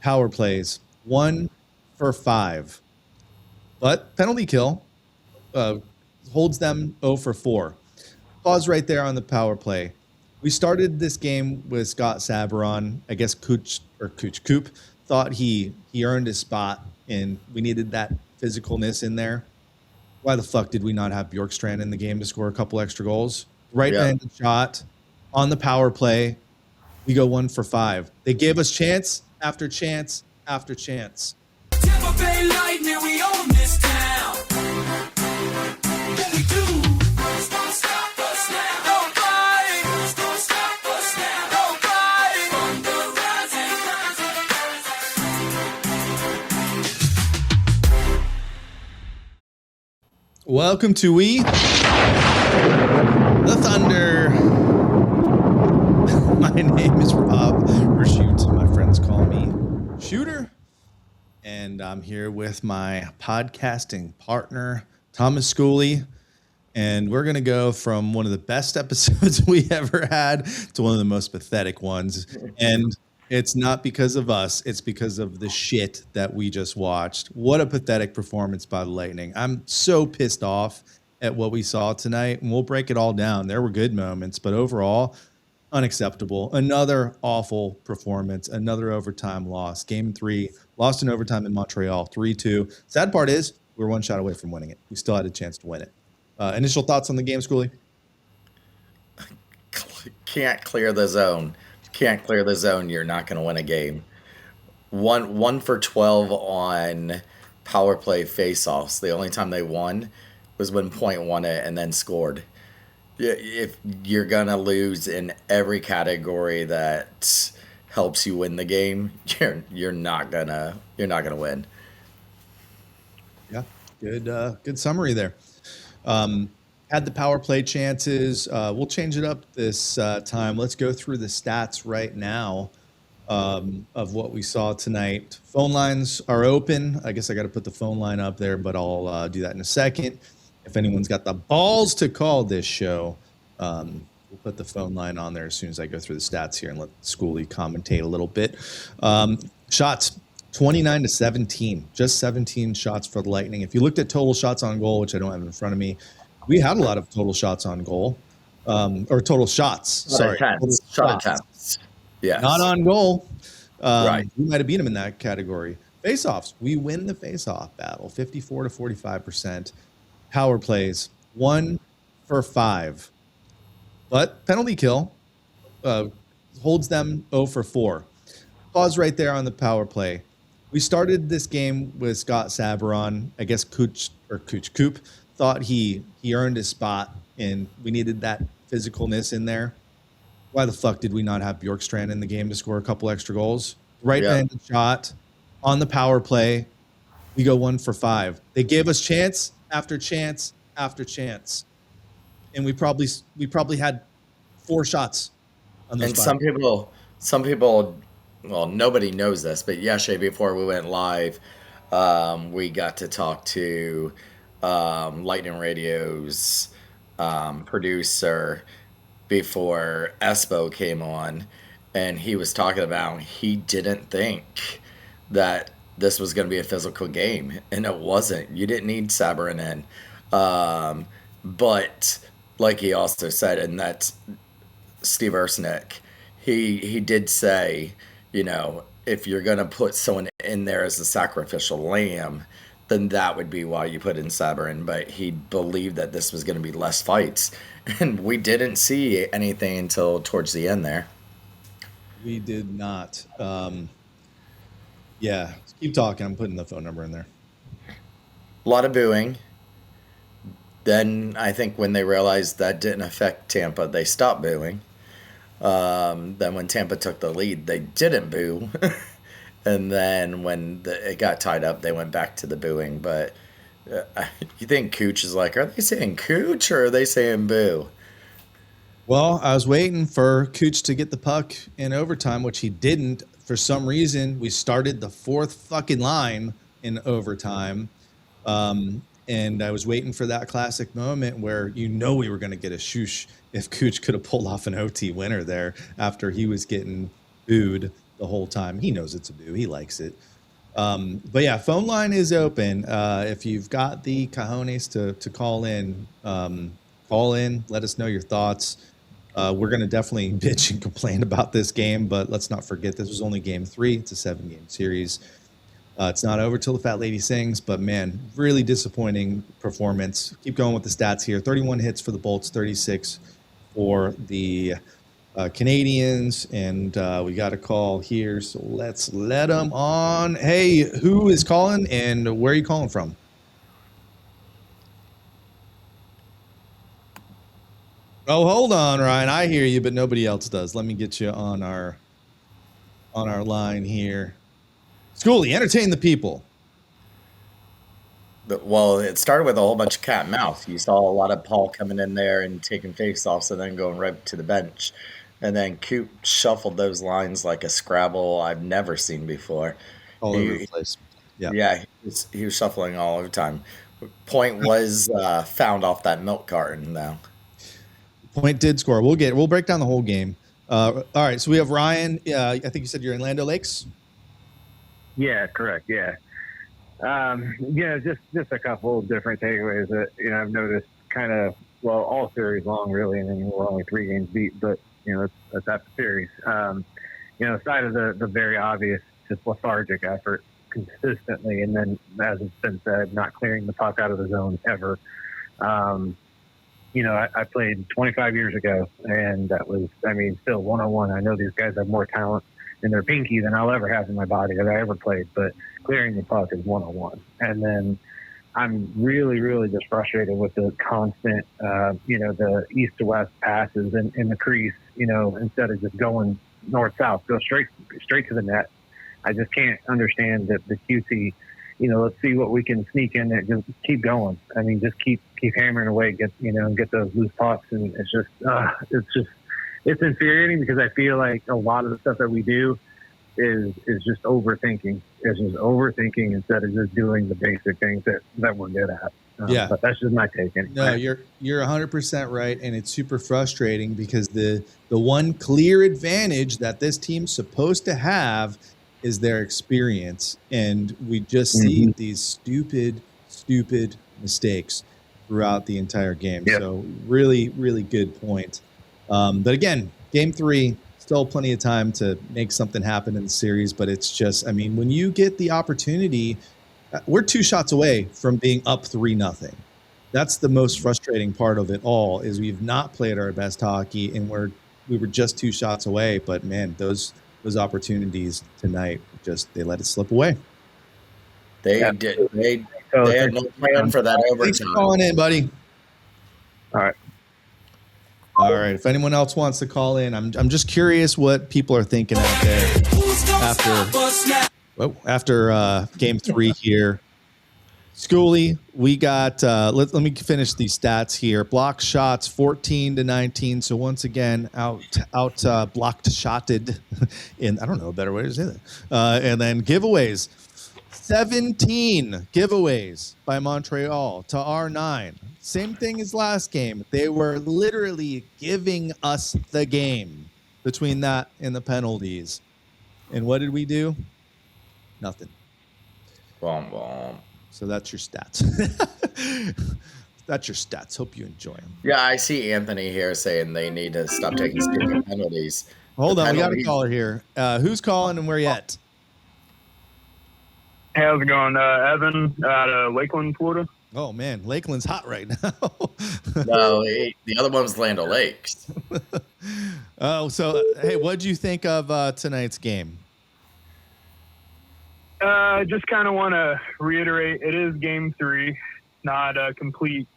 Power plays 1 for 5, but penalty kill holds them 0 for 4. Pause right there on the power play. We started this game with Scott Sabourin. I guess Coop thought he earned his spot, and we needed that physicalness in there. Why the fuck did we not have Bjorkstrand in the game to score a couple extra goals? Right-handed shot on the power play. We go 1 for 5. They gave us chance after chance after chance. Tampa Bay Lightning, we own this town. What we do is don't stop us now. Nobody is gonna stop us now. Nobody on the rising. Welcome to the Thunder. My name is Rob, or Shoot. My friends call me Shooter. And I'm here with my podcasting partner, Thomas Schooley. And we're going to go from one of the best episodes we ever had to one of the most pathetic ones. And it's not because of us. It's because of the shit that we just watched. What a pathetic performance by the Lightning. I'm so pissed off at what we saw tonight. And we'll break it all down. There were good moments, but overall, unacceptable. Another awful performance. Another overtime loss. Game 3, lost in overtime in Montreal, 3-2. Sad part is we were one shot away from winning it. We still had a chance to win it. Initial thoughts on the game, Schooley? Can't clear the zone. Can't clear the zone. You're not going to win a game. One for 12 on power play faceoffs. The only time they won was when Point won it and then scored. If you're gonna lose in every category that helps you win the game, you're not gonna win. Yeah, good summary there. Had the power play chances. We'll change it up this time. Let's go through the stats right now of what we saw tonight. Phone lines are open. I guess I got to put the phone line up there, but I'll do that in a second. If anyone's got the balls to call this show, we'll put the phone line on there as soon as I go through the stats here and let Schooley commentate a little bit. Shots, 29-17, just 17 shots for the Lightning. If you looked at total shots on goal, which I don't have in front of me, we had a lot of total shots on goal, or total shots. Sorry, shot attempts. Yes. Not on goal. Right. We might have beat them in that category. Face-offs, we win the face-off battle, 54-45%. Power plays 1 for 5, but penalty kill holds them 0 for 4. Pause right there on the power play. We started this game with Scott Sabourin. I guess Coop thought he earned his spot, and we needed that physicalness in there. Why the fuck did we not have Bjorkstrand in the game to score a couple extra goals? Right-handed shot on the power play. We go 1 for 5. They gave us chance after chance after chance, and we probably had 4 shots on those. And some people, well, nobody knows this, but yesterday before we went live, we got to talk to Lightning Radio's producer before Espo came on, and he was talking about he didn't think that this was going to be a physical game, and it wasn't. You didn't need Sabourin in. But like he also said, and that's Steve Ersnick, he did say, if you're going to put someone in there as a sacrificial lamb, then that would be why you put in Sabourin. But he believed that this was going to be less fights, and we didn't see anything until towards the end there. We did not. Yeah, keep talking. I'm putting the phone number in there. A lot of booing. Then I think when they realized that didn't affect Tampa, they stopped booing. Then when Tampa took the lead, they didn't boo. And then when it got tied up, they went back to the booing. But you think Cooch is like, are they saying Cooch or are they saying boo? Well, I was waiting for Cooch to get the puck in overtime, which he didn't. For some reason, we started the 4th fucking line in overtime. And I was waiting for that classic moment where we were going to get a shoosh if Cooch could have pulled off an OT winner there after he was getting booed. the whole time. He knows it's a boo. He likes it. But yeah, phone line is open. If you've got the cojones to call in, let us know your thoughts. We're going to definitely bitch and complain about this game, but let's not forget this was only game 3. It's a 7-game series. It's not over till the fat lady sings, but man, really disappointing performance. Keep going with the stats here. 31 hits for the Bolts, 36 for the Canadians, and we got a call here, so let's let them on. Hey, who is calling, and where are you calling from? Oh, hold on, Ryan. I hear you, but nobody else does. Let me get you on our line here. Schooley, entertain the people. Well, it started with a whole bunch of cat and mouse. You saw a lot of Paul coming in there and taking face-offs and then going right to the bench. And then Coop shuffled those lines like a Scrabble I've never seen before. All over the place. Yeah, he was shuffling all over time. Point was found off that milk carton, though. Point did score. We'll break down the whole game. All right, so we have Ryan. I think you said you're in Land O'Lakes. Yeah, correct. Yeah. Just a couple of different takeaways that, I've noticed kind of, all series long really, and then we're only 3 games deep, but, that's half the series. Aside of the very obvious, just lethargic effort consistently, and then, as it's been said, not clearing the puck out of the zone ever. I played 25 years ago, and that was, still 101. I know these guys have more talent in their pinky than I'll ever have in my body that I ever played, but clearing the puck is 101. And then I'm really, really just frustrated with the constant, the east to west passes in the crease, instead of just going north-south, go straight to the net. I just can't understand that the QC, let's see what we can sneak in there. Just keep going. Just keep hammering away, get those loose pucks. And it's infuriating because I feel like a lot of the stuff that we do is just overthinking. It's just overthinking instead of just doing the basic things that we're good at. But that's just my take. Anyway. No, you're 100% right, and it's super frustrating because the one clear advantage that this team's supposed to have is their experience, and we just see these stupid mistakes throughout the entire game. Yep. So really, really good point. But again, game 3, still plenty of time to make something happen in the series, but it's just, when you get the opportunity, we're 2 shots away from being up 3-0. That's the most frustrating part of it all, is we've not played our best hockey, and we were just 2 shots away. But man, those opportunities tonight, they let it slip away. They did. They had no plan for that overtime. Thanks for calling in, buddy. All right. If anyone else wants to call in, I'm just curious what people are thinking out there after game 3 here. Schooley, we got. Let me finish these stats here. Block shots 14-19. So once again, out blocked shotted. In I don't know a better way to say that. And then giveaways, 17 giveaways by Montreal to our 9. Same thing as last game. They were literally giving us the game between that and the penalties. And what did we do? Nothing. Boom. So that's your stats. That's your stats. Hope you enjoy them. Yeah, I see Anthony here saying they need to stop taking stupid penalties. Hold on, we got a caller here. Who's calling and where you at? Hey, how's it going? Evan out of Lakeland, Florida. Oh, man, Lakeland's hot right now. No, the other one's Land O'Lakes. Oh, so, hey, what did you think of tonight's game? Just kind of want to reiterate, it is game 3, not a complete,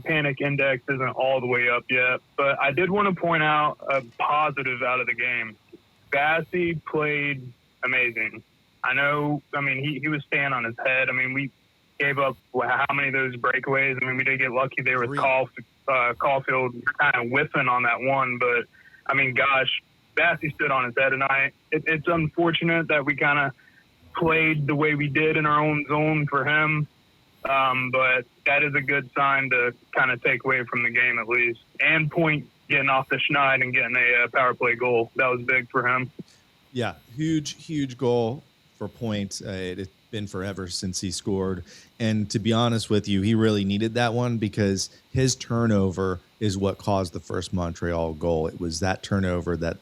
panic index isn't all the way up yet. But I did want to point out a positive out of the game. Bassey played amazing. I know, he was staying on his head. We gave up how many of those breakaways? We did get lucky there with Caulfield kind of whiffing on that one. But, gosh, Bassey stood on his head tonight. It's unfortunate that we kind of played the way we did in our own zone for him. But that is a good sign to kind of take away from the game at least. And Point getting off the schneid and getting a power play goal. That was big for him. Yeah, huge goal for Point. It's been forever since he scored. And to be honest with you, he really needed that one because his turnover is what caused the first Montreal goal. It was that turnover that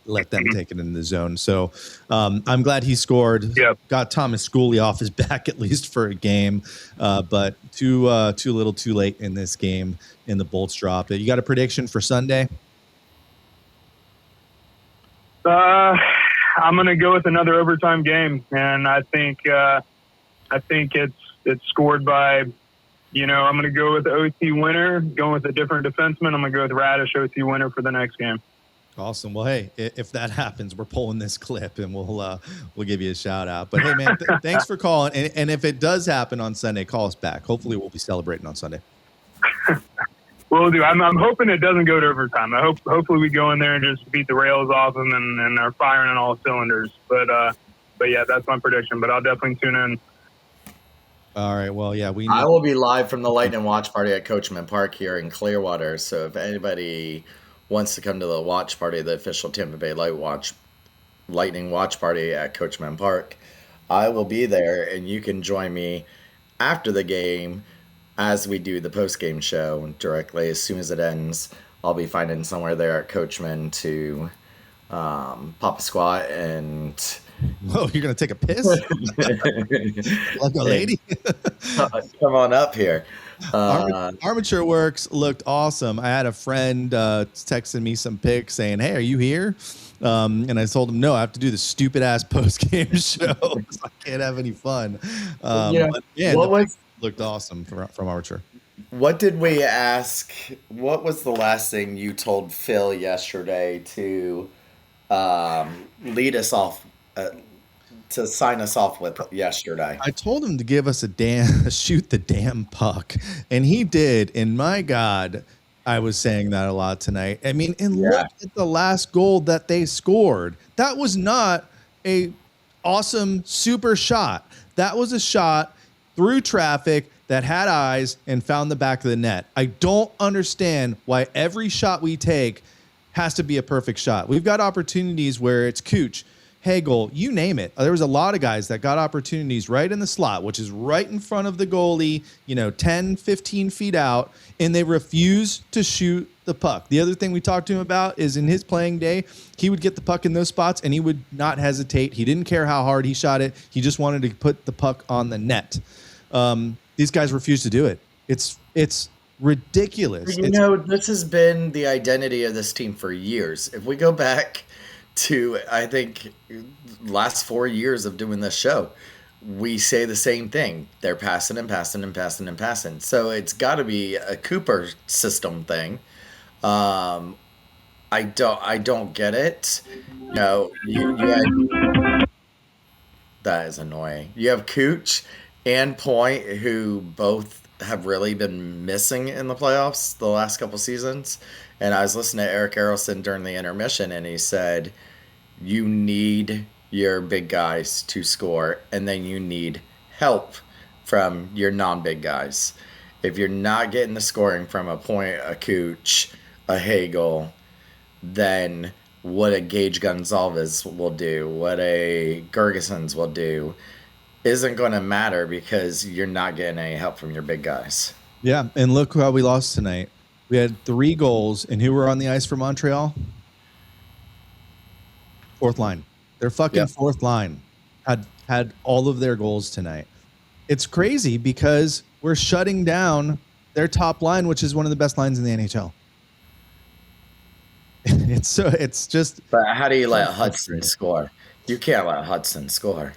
let them take it in the zone. So I'm glad he scored. Yep. Got Thomas Schooley off his back at least for a game, but too little, too late in this game. In the bolts dropped. You got a prediction for Sunday? I'm going to go with another overtime game, and I think it's scored by, I'm going to go with the OT winner, going with a different defenseman. I'm going to go with Radish OT winner for the next game. Awesome. Well, hey, if that happens, we're pulling this clip and we'll give you a shout out. But hey, man, thanks for calling. And if it does happen on Sunday, call us back. Hopefully, we'll be celebrating on Sunday. Will do. I'm hoping it doesn't go to overtime. Hopefully we go in there and just beat the rails off them and are firing on all cylinders. But yeah, that's my prediction. But I'll definitely tune in. All right. Well, yeah, I will be live from the Lightning watch party at Coachman Park here in Clearwater. So if anybody wants to come to the watch party, the official Tampa Bay Lightning watch party at Coachman Park, I will be there, and you can join me after the game as we do the post-game show directly. As soon as it ends, I'll be finding somewhere there at Coachman to pop a squat and... Whoa, you're going to take a piss? Like a lady? Come on up here. Armature Works looked awesome. I had a friend texting me some pics saying, hey, are you here? And I told him, no, I have to do the stupid-ass post-game show because I can't have any fun. But, yeah, looked awesome from Armature. What did we ask? What was the last thing you told Phil yesterday to lead us off, to sign us off with yesterday? I told him to give us shoot the damn puck, and he did. And my God, I was saying that a lot tonight. I mean, and look at the last goal that they scored. That was not a awesome super shot. That was a shot through traffic that had eyes and found the back of the net. I don't understand why every shot we take has to be a perfect shot. We've got opportunities where it's Cooch, Hagel, you name it. There was a lot of guys that got opportunities right in the slot, which is right in front of the goalie, 10, 15 feet out, and they refuse to shoot the puck. The other thing we talked to him about is in his playing day, he would get the puck in those spots and he would not hesitate. He didn't care how hard he shot it. He just wanted to put the puck on the net. These guys refuse to do it. It's ridiculous. This has been the identity of this team for years. If we go back to, I think, last 4 years of doing this show, we say the same thing. They're passing and passing and passing and passing. So it's got to be a Cooper system thing. I don't get it. No, that is annoying. You have Cooch and Point, who both have really been missing in the playoffs the last couple seasons. And I was listening to Eric Erelson during the intermission, and he said, you need your big guys to score, and then you need help from your non-big guys. If you're not getting the scoring from a Point, a Cooch, a Hagel, then what a Gage Gonzalez will do, what a Gergesons will do, isn't going to matter because you're not getting any help from your big guys. Yeah, and look how we lost tonight. We had 3 goals, and who were on the ice for Montreal? Fourth line. Their fucking fourth line had all of their goals tonight. It's crazy because we're shutting down their top line, which is one of the best lines in the NHL. It's just. But how do you let Hudson score? You can't let Hudson score.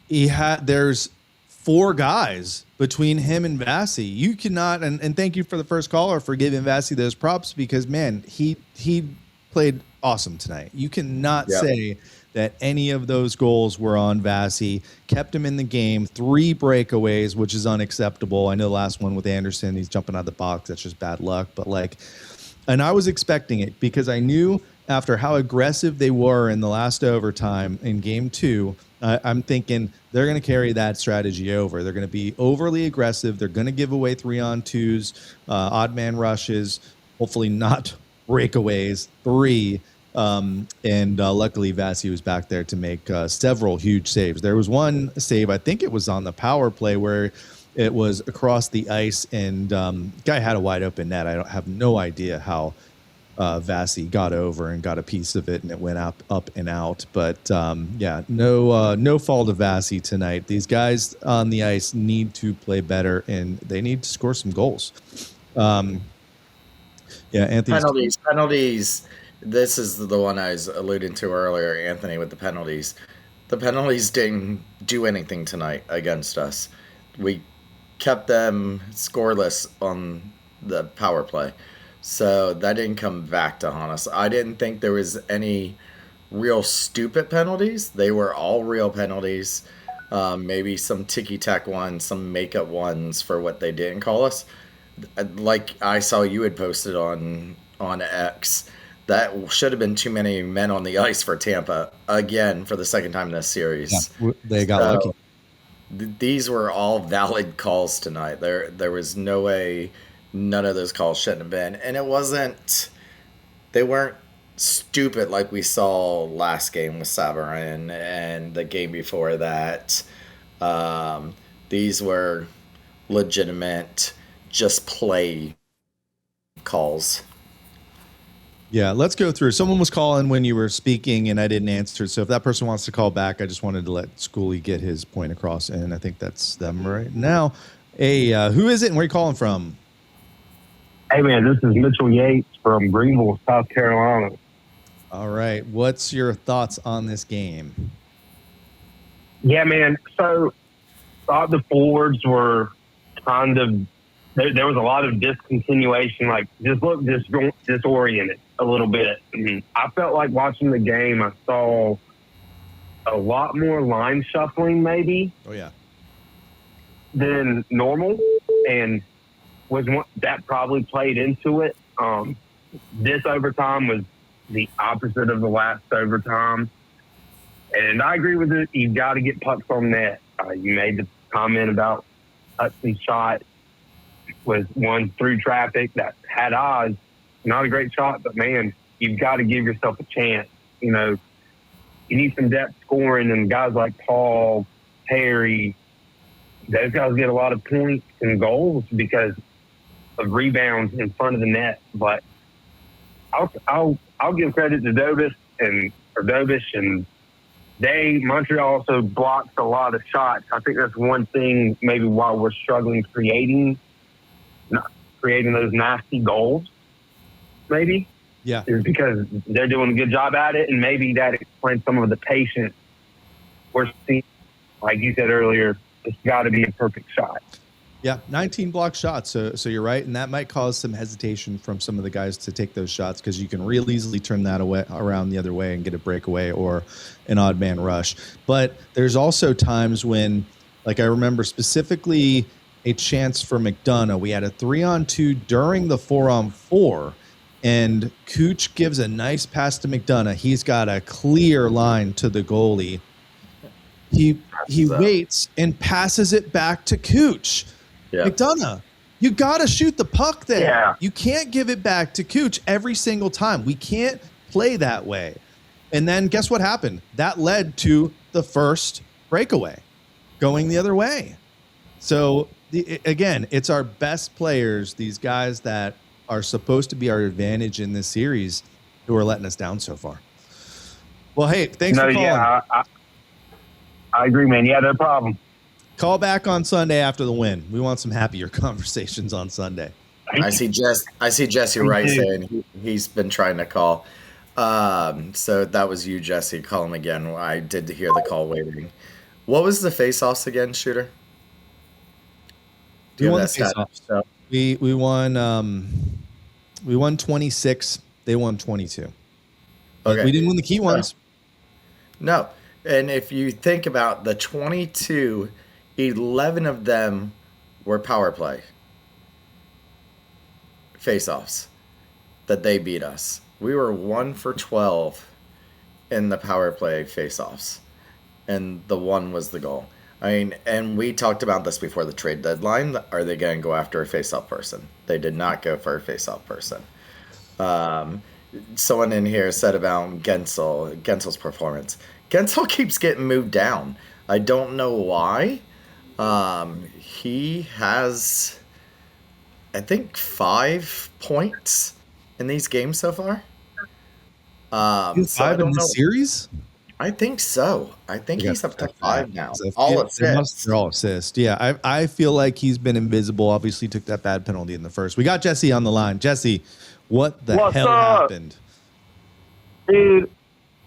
There's 4 guys between him and Vasi. You cannot, and thank you for the first caller for giving Vasi those props because, man, he played awesome tonight. You cannot say that any of those goals were on Vasi. Kept him in the game. 3 breakaways, which is unacceptable. I know the last one with Anderson, he's jumping out of the box. That's just bad luck. But and I was expecting it because I knew after how aggressive they were in the last overtime in game 2, I'm thinking they're going to carry that strategy over. They're going to be overly aggressive. They're going to give away 3-on-2s, odd man rushes, hopefully not breakaways, 3. And luckily, Vasi was back there to make several huge saves. There was one save, I think it was on the power play, where it was across the ice, and guy had a wide open net. I have no idea how Vasi got over and got a piece of it, and it went up and out. But no fault of Vasi tonight. These guys on the ice need to play better, and they need to score some goals. Anthony. Penalties. This is the one I was alluding to earlier, Anthony, with the penalties. The penalties didn't do anything tonight against us. We kept them scoreless on the power play. So that didn't come back to haunt us. I didn't think there was any real stupid penalties. They were all real penalties. Maybe some ticky-tack ones, some makeup ones for what they didn't call us. Like I saw you had posted on X, that should have been too many men on the ice for Tampa again for the second time in this series. Yeah, they got lucky. These were all valid calls tonight. There was no way none of those calls shouldn't have been, and they weren't stupid like we saw last game with Savarin and the game before that. These were legitimate, just play calls. Yeah, let's go through. Someone was calling when you were speaking, and I didn't answer. So if that person wants to call back, I just wanted to let Schooley get his point across, and I think that's them right now. Hey, who is it, and where are you calling from? Hey, man, this is Mitchell Yates from Greenville, South Carolina. All right. What's your thoughts on this game? Yeah, man. So, thought the forwards were kind of there was a lot of discontinuation, like just look disoriented a little bit. And I felt like watching the game, I saw a lot more line shuffling maybe than normal, and that probably played into it. This overtime was the opposite of the last overtime. And I agree with it. You've got to get pucks on net. You made the comment about Hudson's shot was one through traffic that had odds. Not a great shot, but man, you've got to give yourself a chance. You know, you need some depth scoring, and guys like Paul, Perry, those guys get a lot of points and goals because of rebounds in front of the net. But I'll give credit to Dobish and Montreal also blocks a lot of shots. I think that's one thing maybe why we're struggling creating those nasty goals, maybe. Yeah. Is because they're doing a good job at it, and maybe that explains some of the patience we're seeing. Like you said earlier, it's got to be a perfect shot. Yeah, 19 block shots. So you're right, and that might cause some hesitation from some of the guys to take those shots because you can real easily turn that around the other way and get a breakaway or an odd man rush. But there's also times when, like I remember specifically a chance for McDonough. We had a 3-on-2 during the 4-on-4, and Cooch gives a nice pass to McDonough. He's got a clear line to the goalie. He waits and passes it back to Cooch. Yeah. McDonough, you got to shoot the puck there. Yeah. You can't give it back to Cooch every single time. We can't play that way. And then guess what happened? That led to the first breakaway going the other way. So, again, it's our best players, these guys that are supposed to be our advantage in this series, who are letting us down so far. Well, hey, thanks for calling. Yeah, I agree, man. Yeah, no problem. Call back on Sunday after the win. We want some happier conversations on Sunday. I see Jesse Wright saying he's been trying to call. So that was you, Jesse. Call him again. I did hear the call waiting. What was the face-offs again, Shooter? We won the face-offs. We won 26. They won 22. But we didn't win the key ones. No. And if you think about the 22, 11 of them were power play face-offs that they beat us. We were 1 for 12 in the power play face-offs, and the one was the goal. I mean, and we talked about this before the trade deadline. Are they going to go after a face-off person? They did not go for a face-off person. someone in here said about Gensel's performance. Gensel keeps getting moved down. I don't know why. He has, I think, 5 points in these games so far. He's So I 5 in don't this know. series. I think so. I think We he's got up to check 5 that, now. 'cause I All feel- they must- assists. They're all assists. Yeah, I feel like he's been invisible. Obviously, took that bad penalty in the first. We got Jesse on the line. Jesse, what the What's hell up? happened? Dude,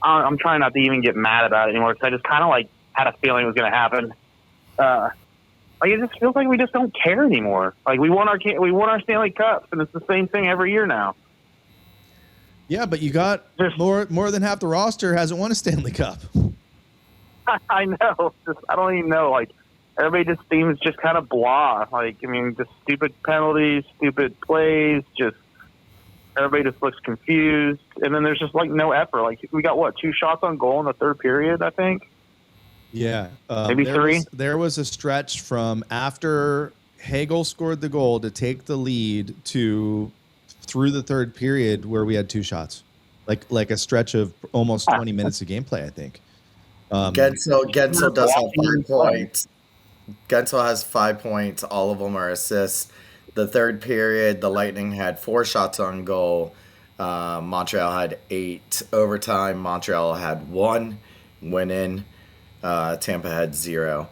I'm trying not to even get mad about it anymore because I just kind of like had a feeling it was going to happen. Like it just feels like we just don't care anymore. Like we won our Stanley Cups, and it's the same thing every year now. Yeah, but you got more than half the roster hasn't won a Stanley Cup. I know. I don't even know. Like everybody just seems just kind of blah. Like I mean, just stupid penalties, stupid plays. Just everybody just looks confused, and then there's just like no effort. Like we got 2 shots on goal in the third period, I think. Yeah, Maybe 3. There was a stretch from after Hagel scored the goal to take the lead to through the third period where we had 2 shots, like a stretch of almost 20 minutes of gameplay. I think. Gensel does have 5 Blocking points. Gensel has 5 points. All of them are assists. The third period, the Lightning had 4 shots on goal. Montreal had 8. Overtime, Montreal had 1. Went in. Tampa had 0.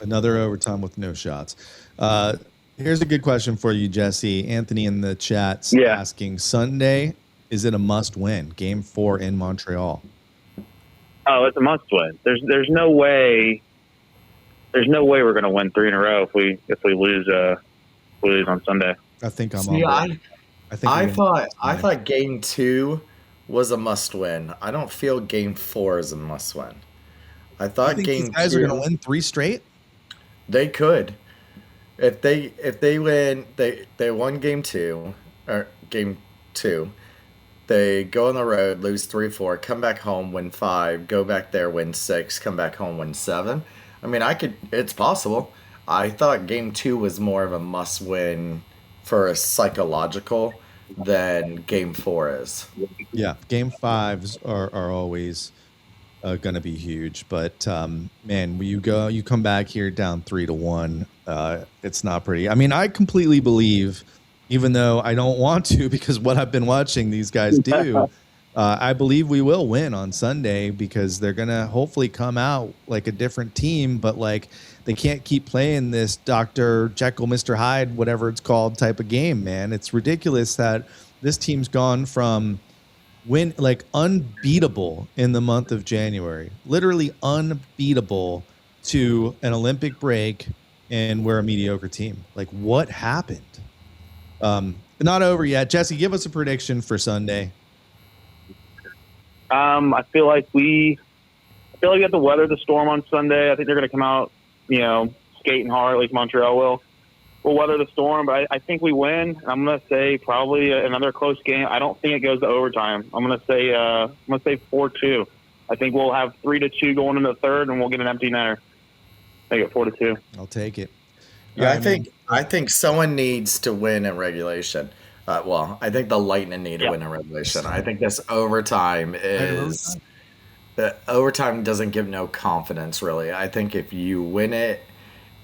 Another overtime with no shots. Here's a good question for you, Jesse. Anthony in the chat's asking, Sunday, is it a must-win? Game 4 in Montreal. Oh, it's a must-win. There's no way. There's no way we're going to win 3 in a row if we lose on Sunday. I think I'm See, on board. I thought Game 2 was a must-win. I don't feel Game 4 is a must-win. I thought think Game these guys 2 are going to win 3 straight. They could. If they win, they won Game 2 or Game 2. They go on the road, lose 3-4, come back home, win 5, go back there, win 6, come back home, win 7. I mean, it's possible. I thought Game 2 was more of a must-win for a psychological than Game 4 is. Yeah, Game 5s are always going to be huge. But man, when you come back here down 3-1, it's not pretty. I mean, I completely believe, even though I don't want to, because what I've been watching these guys do, I believe we will win on Sunday because they're going to hopefully come out like a different team, but like they can't keep playing this Dr. Jekyll, Mr. Hyde, whatever it's called type of game, man. It's ridiculous that this team's gone from unbeatable in the month of January, literally unbeatable, to an Olympic break, and we're a mediocre team. Like, what happened? Not over yet. Jesse, give us a prediction for Sunday. I feel like we have to weather the storm on Sunday. I think they're going to come out, skating hard, at least Montreal will. We'll weather the storm, but I think we win. I'm going to say probably another close game. I don't think it goes to overtime. I'm going to say 4-2. I think we'll have 3-2 going into the third, and we'll get an empty netter. Make it 4-2. I'll take it. Yeah, I think someone needs to win in regulation. I think the Lightning need to win in regulation. I think this overtime overtime doesn't give no confidence, really. I think if you win it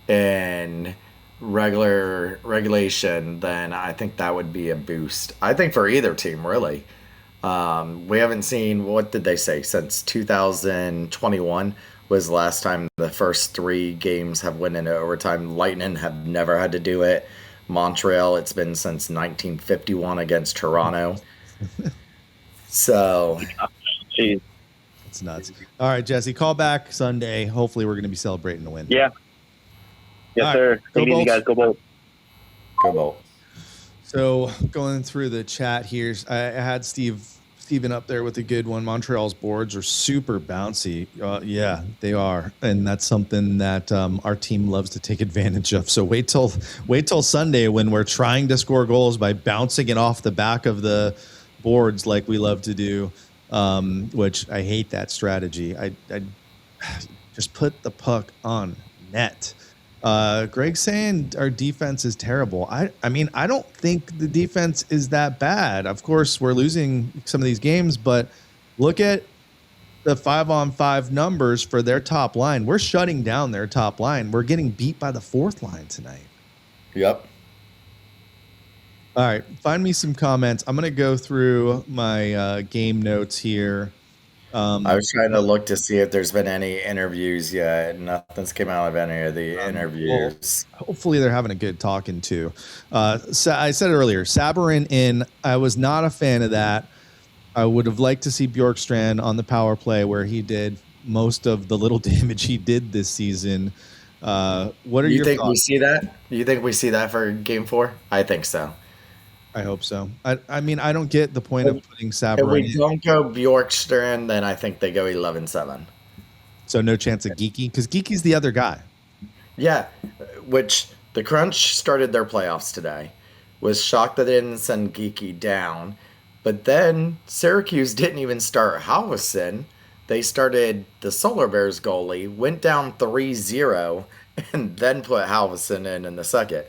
in regulation, then I think that would be a boost. I think for either team, really. We haven't seen, what did they say, since 2021 was the last time the first 3 games have went into overtime. Lightning have never had to do it. Montreal, it's been since 1951 against Toronto. So, Jeez. It's nuts. All right, Jesse, call back Sunday. Hopefully we're going to be celebrating the win. Yeah. Yes, All sir. right. Go Take it easy, Bolts. guys. Go Bolts. go Bolts. So going through the chat here, I had Steven up there with a good one. Montreal's boards are super bouncy. Yeah, they are. And that's something that our team loves to take advantage of. So wait till Sunday when we're trying to score goals by bouncing it off the back of the boards like we love to do, which I hate that strategy. I just put the puck on net. Greg's saying our defense is terrible. I mean, I don't think the defense is that bad. Of course, we're losing some of these games, but look at the 5-on-5 numbers for their top line. We're shutting down their top line. We're getting beat by the fourth line tonight. Yep. All right, find me some comments. I'm going to go through my game notes here. I was trying to look to see if there's been any interviews yet. Nothing's came out of any of the interviews. Hopefully they're having a good talking to. So I said it earlier, Sabourin in. I was not a fan of that. I would have liked to see Bjorkstrand on the power play where he did most of the little damage he did this season. What are You your think we thoughts? see that? You think we see that for Game 4? I think so. I hope so. I mean, I don't get the point of putting If Sabourin we in. don't go Bjorkstrand, then I think they go 11-7. So no chance of Geeky? Because Geeky's the other guy. Yeah, which the Crunch started their playoffs today. Was shocked that they didn't send Geeky down. But then Syracuse didn't even start Halverson. They started the Solar Bears goalie, went down 3-0, and then put Halverson in the second.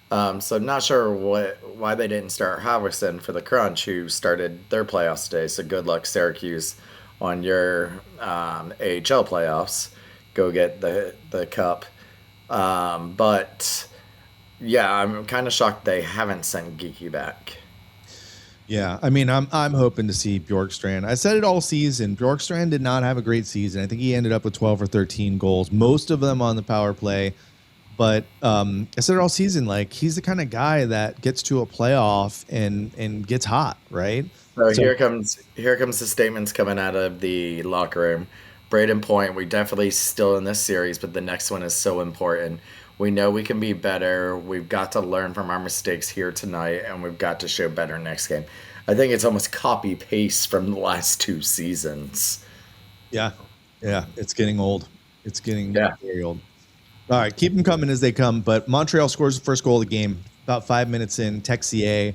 So I'm not sure why they didn't start Halverson for the Crunch, who started their playoffs today. So good luck, Syracuse, on your AHL playoffs. Go get the cup. But yeah, I'm kind of shocked they haven't sent Geeky back. Yeah, I mean, I'm hoping to see Bjorkstrand. I said it all season. Bjorkstrand did not have a great season. I think he ended up with 12 or 13 goals, most of them on the power play. But I said it all season, like he's the kind of guy that gets to a playoff and gets hot, right? So here comes the statements coming out of the locker room. Braden Point, we definitely still in this series, but the next one is so important. We know we can be better. We've got to learn from our mistakes here tonight, and we've got to show better next game. I think it's almost copy paste from the last 2 seasons. Yeah, it's getting old. It's getting Yeah. very old. All right, keep them coming as they come. But Montreal scores the first goal of the game about 5 minutes in. Texier.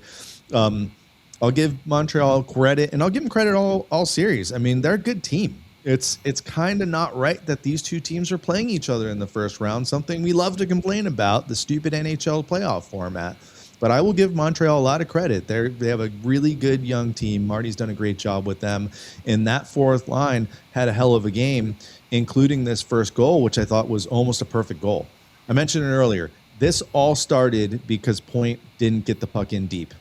I'll give Montreal credit, and I'll give them credit all series. I mean, they're a good team. It's kind of not right that these two teams are playing each other in the first round, something we love to complain about, the stupid NHL playoff format. But I will give Montreal a lot of credit. They have a really good young team. Marty's done a great job with them. And that fourth line had a hell of a game, including this first goal, which I thought was almost a perfect goal. I mentioned it earlier. This all started because Point didn't get the puck in deep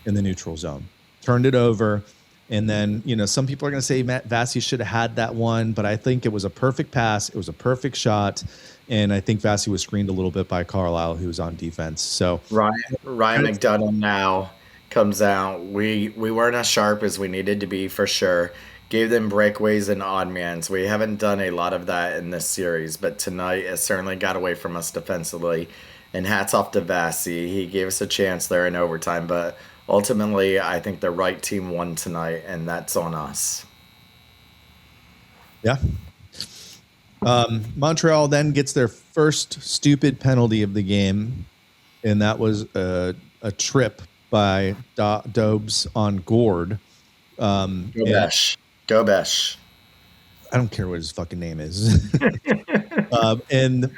in the neutral zone. Turned it over. And then, some people are going to say Matt Vassie should have had that one, but I think it was a perfect pass. It was a perfect shot. And I think Vassie was screened a little bit by Carlisle, who was on defense. So Ryan McDonough now comes out. We weren't as sharp as we needed to be for sure. Gave them breakaways and odd mans. We haven't done a lot of that in this series, but tonight it certainly got away from us defensively. And hats off to Vassie. He gave us a chance there in overtime, but ultimately I think the right team won tonight, and that's on us. yeah. Montreal then gets their first stupid penalty of the game, and that was a trip by Dobes on Gord. Go Besh. I don't care what his fucking name is. And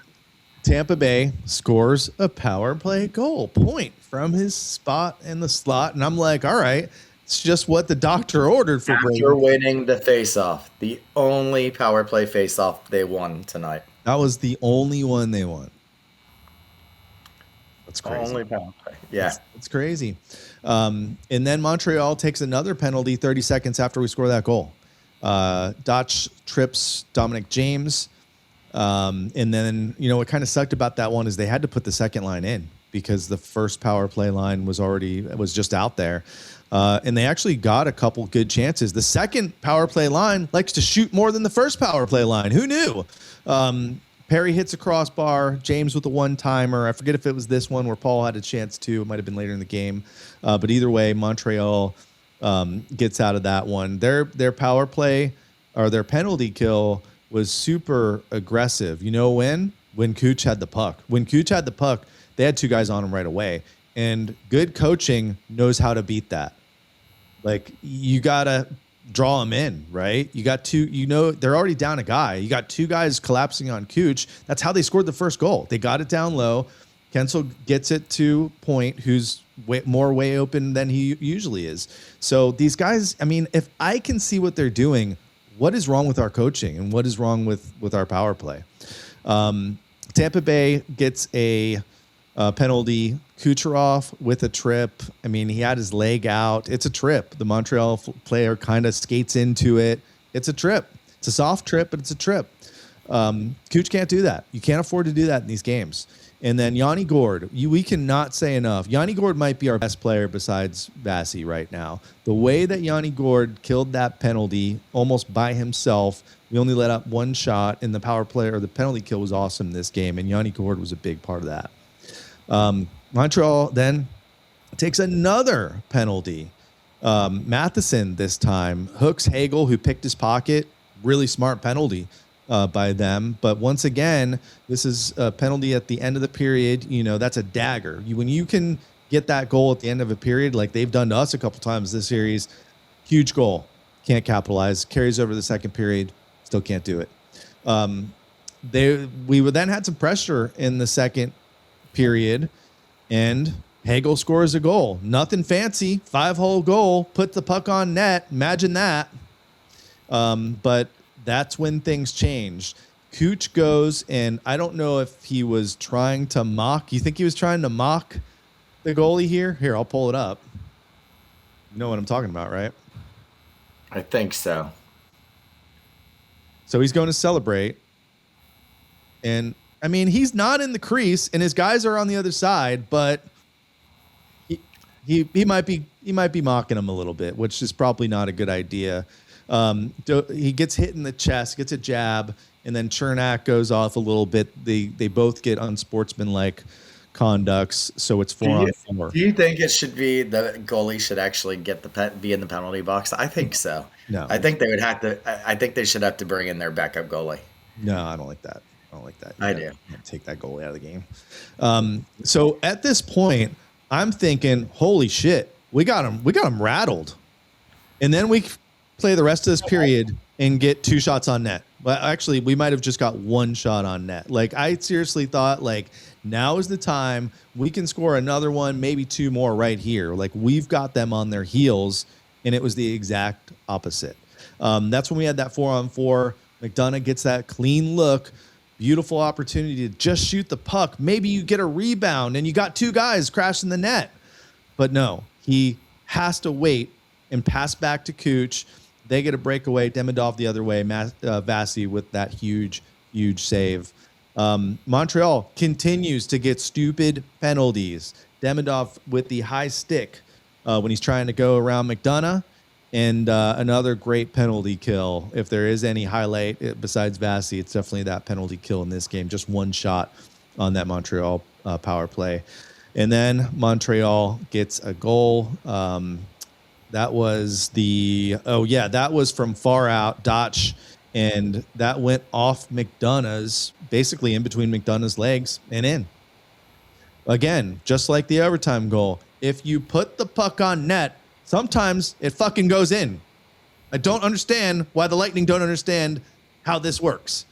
Tampa Bay scores a power play goal, Point from his spot in the slot. And I'm like, all right, it's just what the doctor ordered for Brady. After winning the face-off, the only power play face-off they won tonight. That was the only one they won. That's crazy. Only power play. Yeah. It's crazy. And then Montreal takes another penalty 30 seconds after we score that goal. Dotch trips Dominic James. And then, what kind of sucked about that one is they had to put the second line in because the first power play line was just out there. And they actually got a couple good chances. The second power play line likes to shoot more than the first power play line. Who knew? Perry hits a crossbar. James with a one-timer. I forget if it was this one where Paul had a chance to. It might have been later in the game. But either way, Montreal gets out of that one. Their power play or their penalty kill was super aggressive. You know when? When Cooch had the puck. When Cooch had the puck, they had 2 guys on him right away. And good coaching knows how to beat that. Like, you got to draw them in, right? You got two, they're already down a guy. You got two guys collapsing on Cooch. That's how they scored the first goal. They got it down low. Kensel gets it to Point, who's way open than he usually is. So these guys, I mean, if I can see what they're doing, what is wrong with our coaching and what is wrong with our power play? Tampa Bay gets a penalty. Kucherov with a trip. I mean, he had his leg out. It's a trip. The Montreal player kind of skates into it. It's a trip. It's a soft trip, but it's a trip. Cooch can't do that. You can't afford to do that in these games. And then Yanni Gourde, we cannot say enough. Yanni Gourde might be our best player besides Vasi right now. The way that Yanni Gourde killed that penalty almost by himself, we only let up one shot, and the power play or the penalty kill was awesome this game, and Yanni Gourde was a big part of that. Montreal then takes another penalty. Matheson this time hooks Hagel, who picked his pocket. Really smart penalty by them. But once again, this is a penalty at the end of the period. That's a dagger. When you can get that goal at the end of a period, like they've done to us a couple times this series, huge goal. Can't capitalize. Carries over the second period. Still can't do it. We would then had some pressure in the second period, and Hagel scores a goal. Nothing fancy, 5-hole goal, put the puck on net. Imagine that. But that's when things changed. Cooch goes, and I don't know if he was trying to mock. You think he was trying to mock the goalie here? Here, I'll pull it up. You know what I'm talking about, right? I think so. So he's going to celebrate, and I mean, he's not in the crease, and his guys are on the other side, but he might be mocking him a little bit, which is probably not a good idea. He gets hit in the chest, gets a jab, and then Chernak goes off a little bit. They both get unsportsmanlike conducts, so it's 4-on-4. Do you think it should be the goalie should actually get be in the penalty box? I think so. No, I think they would have to. I think they should have to bring in their backup goalie. No, I don't like that. I do. Take that goalie out of the game. So at this point, I'm thinking, holy shit, we got him rattled. And then we play the rest of this period and get 2 shots on net. But actually, we might have just got 1 shot on net. Like, I seriously thought, like, now is the time. We can score another one, maybe 2 more right here. Like, we've got them on their heels, and it was the exact opposite. That's when we had that 4-on-4. McDonough gets that clean look. Beautiful opportunity to just shoot the puck. Maybe you get a rebound and you got 2 guys crashing the net. But no, he has to wait and pass back to Cooch. They get a breakaway. Demidov the other way. Vasi with that huge save. Montreal continues to get stupid penalties. Demidov with the high stick when he's trying to go around McDonough. And another great penalty kill. If there is any highlight besides Vasi, it's definitely that penalty kill in this game. Just 1 shot on that Montreal power play. And then Montreal gets a goal. That was that was from far out, Dotch. And that went off McDonough's, basically in between McDonough's legs and in. Again, just like the overtime goal. If you put the puck on net, sometimes it fucking goes in. I don't understand why the Lightning don't understand how this works.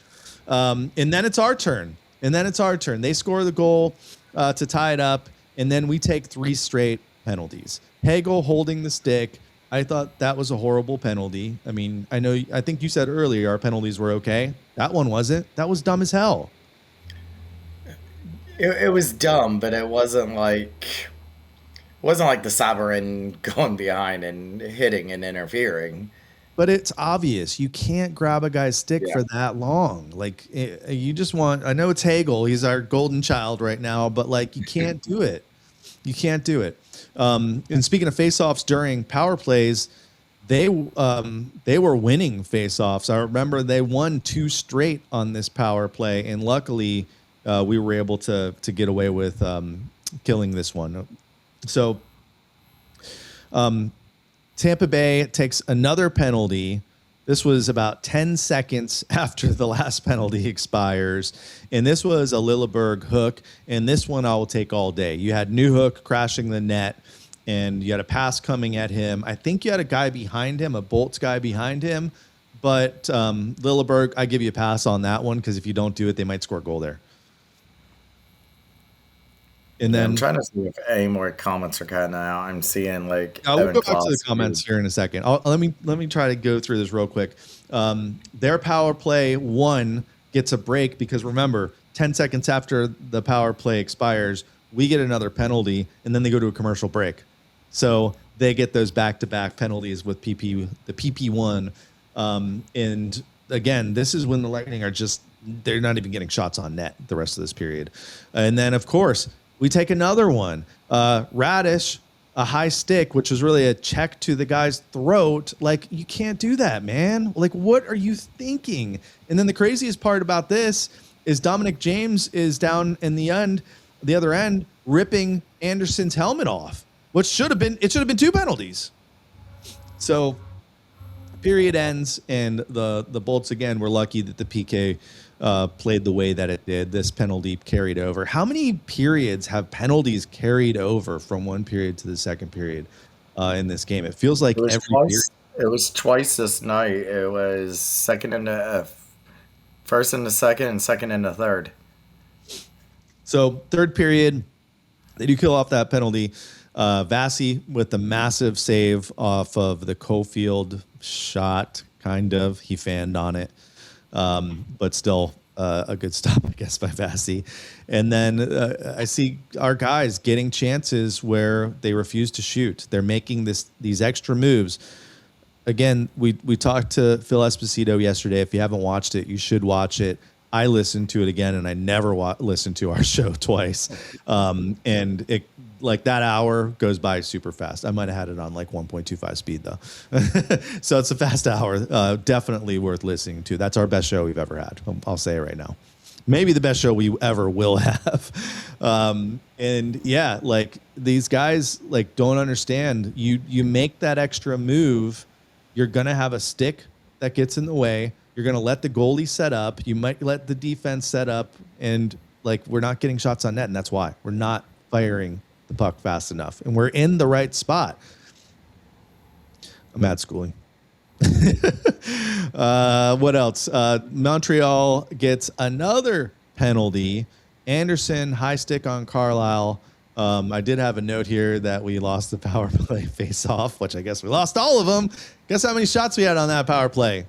And then it's our turn. They score the goal to tie it up, and then we take 3 straight penalties. Hagel holding the stick. I thought that was a horrible penalty. I mean, I think you said earlier our penalties were okay. That one wasn't. That was dumb as hell. It was dumb, but it wasn't like the Sovereign going behind and hitting and interfering. But it's obvious. You can't grab a guy's stick for that long. Like, you just want... I know it's Hagel. He's our golden child right now, but, like, you can't do it. You can't do it. And speaking of face-offs during power plays, they were winning face-offs. I remember they won 2 straight on this power play, and luckily we were able to get away with killing this one. So Tampa Bay takes another penalty. This was about 10 seconds after the last penalty expires. And this was a Lilleberg hook. And this one I will take all day. You had Newhook crashing the net. and you had a pass coming at him. I think you had a guy behind him, a Bolts guy behind him, but Lilleberg, I give you a pass on that one because if you don't do it, they might score a goal there. And Yeah, then I'm trying to see if any more comments are cutting out. I'm seeing like we'll Evan go back to the Kloss, comments here in a second. Let me try to go through this real quick. Their power play 1 gets a break because remember, 10 seconds after the power play expires, we get another penalty, and then they go to a commercial break. So they get those back-to-back penalties with the PP1. And again, this is when the Lightning they're not even getting shots on net the rest of this period. And then, of course, we take another one. Radish, a high stick, which was really a check to the guy's throat. Like, you can't do that, man. Like, what are you thinking? And then the craziest part about this is Dominic James is down in the other end, ripping Anderson's helmet off, which should have been 2 penalties. So period ends, and the Bolts again were lucky that the PK played the way that it did. This penalty carried over. How many periods have penalties carried over from one period to the second period in this game? It feels like every period. It was twice this night. It was first in the second and second in the third. So third period, they do kill off that penalty. Vasi with the massive save off of the Cofield shot, kind of. He fanned on it. But still a good stop, I guess, by Vasi. And then I see our guys getting chances where they refuse to shoot. They're making these extra moves. Again, we talked to Phil Esposito yesterday. If you haven't watched it, you should watch it. I listened to it again, and I never listened to our show twice. And it like that hour goes by super fast. I might have had it on like 1.25 speed though. So it's a fast hour. Definitely worth listening to. That's our best show we've ever had. I'll say it right now. Maybe the best show we ever will have. And yeah, like these guys like don't understand. You make that extra move, you're gonna have a stick that gets in the way. You're gonna let the goalie set up. You might let the defense set up, and like we're not getting shots on net, and that's why we're not firing the puck fast enough, and we're in the right spot. I'm mad schooling. What else? Montreal gets another penalty. Anderson high stick on Carlisle. I did have a note here that we lost the power play face off, which I guess we lost all of them. Guess how many shots we had on that power play?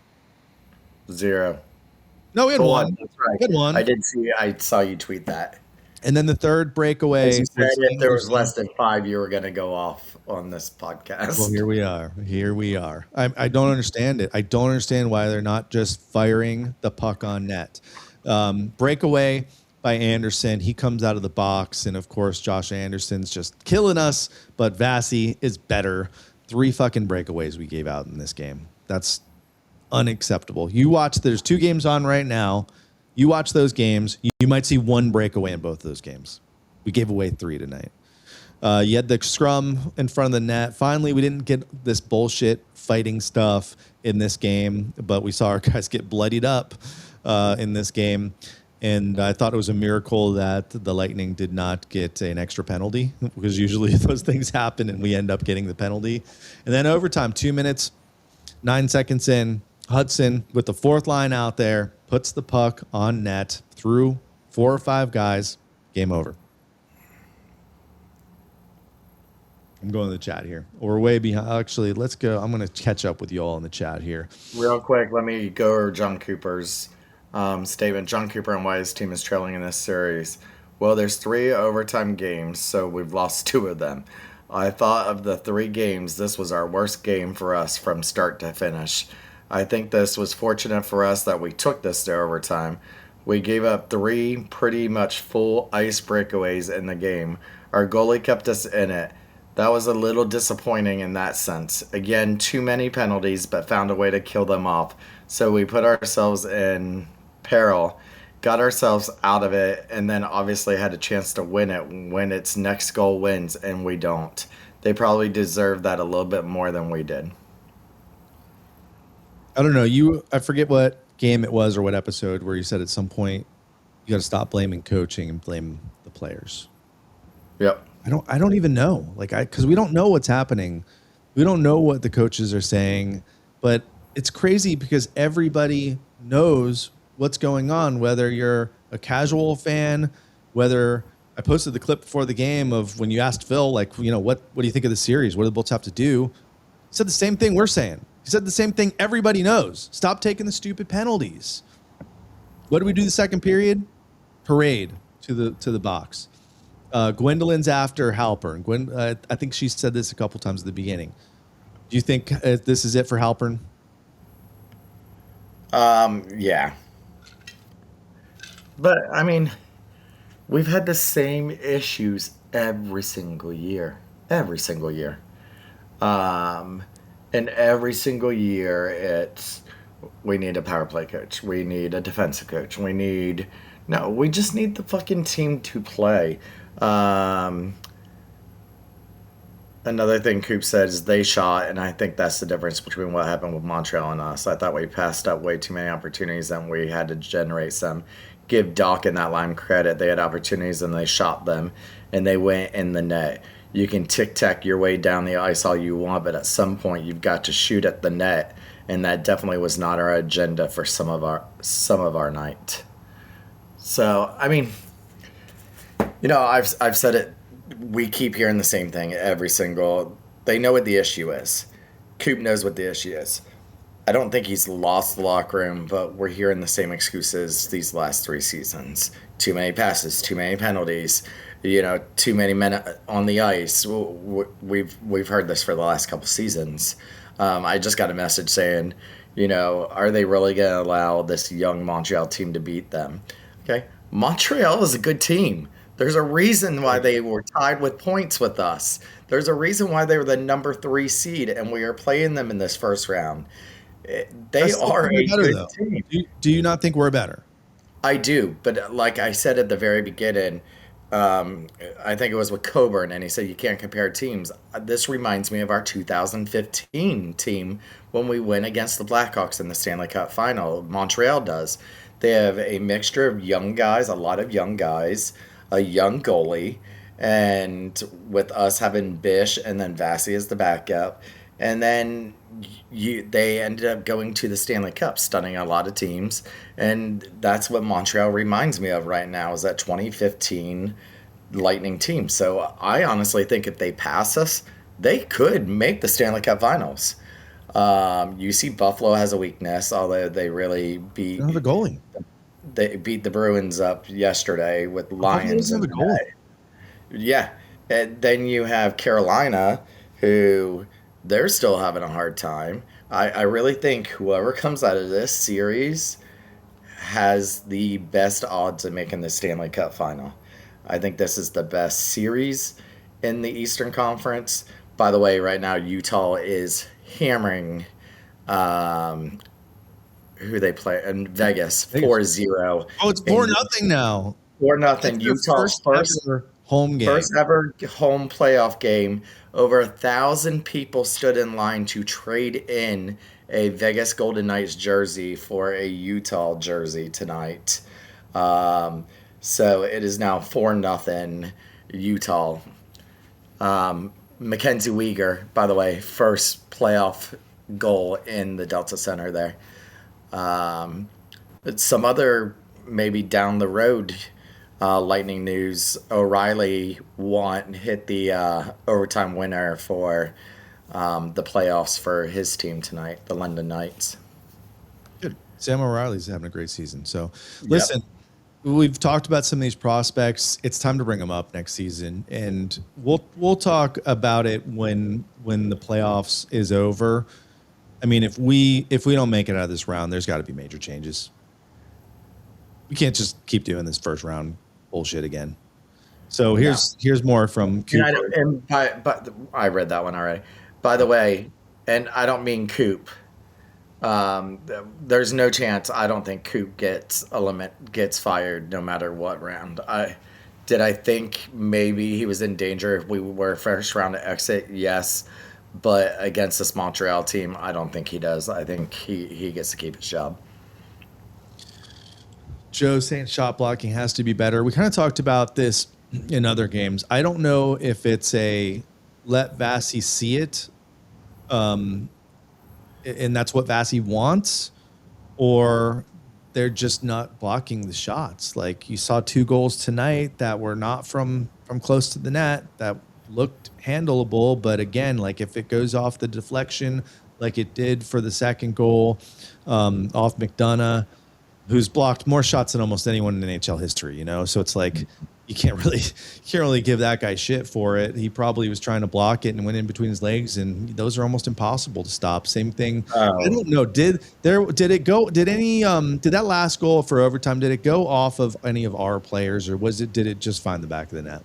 0. No, we had one. That's right. We had one. I saw you tweet that. And then the third breakaway. As you said, if there was less than 5, you were going to go off on this podcast. Well, here we are. Here we are. I don't understand it. I don't understand why they're not just firing the puck on net. Breakaway by Anderson. He comes out of the box, and of course, Josh Anderson's just killing us. But Vasi is better. 3 fucking breakaways we gave out in this game. That's unacceptable. You watch. There's 2 games on right now. You watch those games, you might see 1 breakaway in both of those games. We gave away 3 tonight. You had the scrum in front of the net. Finally, we didn't get this bullshit fighting stuff in this game, but we saw our guys get bloodied up in this game. And I thought it was a miracle that the Lightning did not get an extra penalty, because usually those things happen and we end up getting the penalty. And then overtime, 2 minutes, 9 seconds in, Hudson with the 4th line out there puts the puck on net through 4 or 5 guys. Game over. I'm going to the chat here. We're way behind. Actually, let's go. I'm going to catch up with you all in the chat here. Real quick, let me go over John Cooper's statement. John Cooper and why his team is trailing in this series. Well, there's 3 overtime games, so we've lost 2 of them. I thought of the 3 games, this was our worst game for us from start to finish. I think this was fortunate for us that we took this to overtime. We gave up 3 pretty much full ice breakaways in the game. Our goalie kept us in it. That was a little disappointing in that sense. Again, too many penalties, but found a way to kill them off. So we put ourselves in peril, got ourselves out of it, and then obviously had a chance to win it when its next goal wins, and we don't. They probably deserve that a little bit more than we did. I don't know. I forget what game it was or what episode where you said at some point you got to stop blaming coaching and blame the players. Yep. I don't even know. Because we don't know what's happening. We don't know what the coaches are saying, but it's crazy because everybody knows what's going on, whether you're a casual fan, whether I posted the clip before the game of when you asked Phil, what do you think of the series? What do the Bolts have to do? He said the same thing we're saying. He said the same thing everybody knows. Stop taking the stupid penalties. What do we do the second period? Parade to the box. Gwendolyn's after Halpern. I think she said this a couple times at the beginning. Do you think this is it for Halpern? Yeah. But, I mean, we've had the same issues every single year. Every single year. And every single year it's, we need a power play coach. We need a defensive coach. We just need the fucking team to play. Another thing Coop said is they shot, and I think that's the difference between what happened with Montreal and us. I thought we passed up way too many opportunities and we had to generate some. Give Doc and that line credit. They had opportunities and they shot them, and they went in the net. You can tic-tac your way down the ice all you want, but at some point you've got to shoot at the net, and that definitely was not our agenda for some of our night. So, I mean, I've said it. We keep hearing the same thing they know what the issue is. Coop knows what the issue is. I don't think he's lost the locker room, but we're hearing the same excuses these last 3 seasons. Too many passes, too many penalties, too many men on the ice. We've heard this for the last couple seasons. I just got a message saying, are they really going to allow this young Montreal team to beat them? Okay, Montreal is a good team. There's a reason why they were tied with points with us. There's a reason why they were the number 3 seed, and we are playing them in this first round. They are a good team. Do you not think we're better? I do, but like I said at the very beginning, I think it was with Coburn, and he said you can't compare teams. This reminds me of our 2015 team when we went against the Blackhawks in the Stanley Cup Final. Montreal does. They have a mixture of young guys, a lot of young guys, a young goalie, and with us having Bish and then Vassy as the backup, and then they ended up going to the Stanley Cup, stunning a lot of teams, and that's what Montreal reminds me of right now is that 2015 Lightning team. So I honestly think if they pass us, they could make the Stanley Cup Finals. You see Buffalo has a weakness, although they really beat the goalie. They beat the Bruins up yesterday with Lions. The goal. Yeah. And then you have Carolina, who they're still having a hard time. I really think whoever comes out of this series has the best odds of making the Stanley Cup Final. I think this is the best series in the Eastern Conference. By the way, right now Utah is hammering who they play in Vegas 4-0. Oh, it's 4-0 now. 4-0. Utah's first home game. First ever home playoff game. Over 1,000 people stood in line to trade in a Vegas Golden Knights jersey for a Utah jersey tonight. So it is now 4-0 Utah. Mackenzie Weegar, by the way, first playoff goal in the Delta Center there. Some other maybe down the road Lightning news. O'Reilly hit the overtime winner for the playoffs for his team tonight, the London Knights. Good. Sam O'Reilly's having a great season. So listen, we've talked about some of these prospects. It's time to bring them up next season, and we'll talk about it when the playoffs is over. I mean, if we don't make it out of this round, there's got to be major changes. We can't just keep doing this first round bullshit again. So here's more from Cooper. But I read that one already. By the way, and I don't mean Coop. There's no chance. I don't think Coop gets fired no matter what round. I think maybe he was in danger if we were first round to exit. Yes. But against this Montreal team, I don't think he does. I think he gets to keep his job. Joe saying shot blocking has to be better. We kind of talked about this in other games. I don't know if it's a let Vasi see it, and that's what Vasi wants, or they're just not blocking the shots. Like you saw 2 goals tonight that were not from close to the net that looked handleable, but again, like if it goes off the deflection like it did for the second goal off McDonough, who's blocked more shots than almost anyone in NHL history, so it's like you can't really give that guy shit for it. He probably was trying to block it and went in between his legs, and those are almost impossible to stop. Same thing. I don't know. Did that last goal for overtime, did it go off of any of our players, or did it just find the back of the net?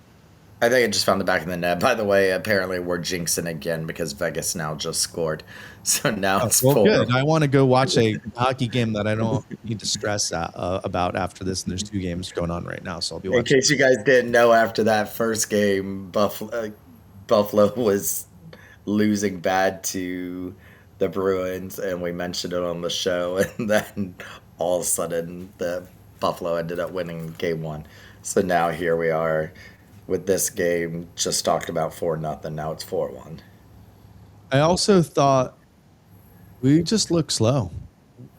I think it just found the back of the net. By the way, apparently we're jinxing again because Vegas now just scored. So now it's 4. Good. I want to go watch a hockey game that I don't need to stress about after this. And there's 2 games going on right now, so I'll be watching. In case you guys didn't know, after that first game, Buffalo was losing bad to the Bruins, and we mentioned it on the show. And then all of a sudden, the Buffalo ended up winning game 1. So now here we are with this game. Just talked about 4-0. Now it's 4-1. I also thought we just look slow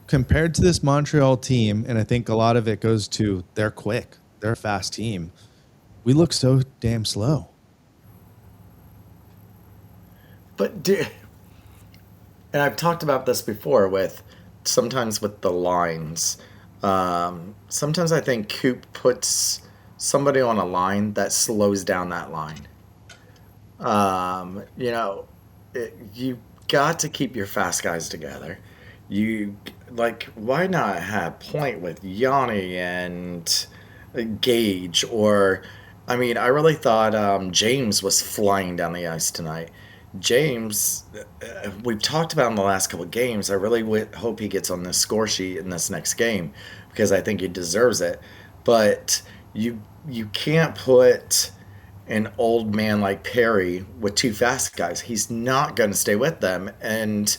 compared to this Montreal team, and I think a lot of it goes to they're quick, they're a fast team. We look so damn slow. But and I've talked about this before sometimes with the lines. Sometimes I think Coop puts somebody on a line that slows down that line. You got to keep your fast guys together. Why not have Point with Yanni and Gage? Or, I really thought James was flying down the ice tonight. James, we've talked about in the last couple of games. I really hope he gets on this score sheet in this next game because I think he deserves it. But you can't put an old man like Perry with 2 fast guys. He's not going to stay with them. And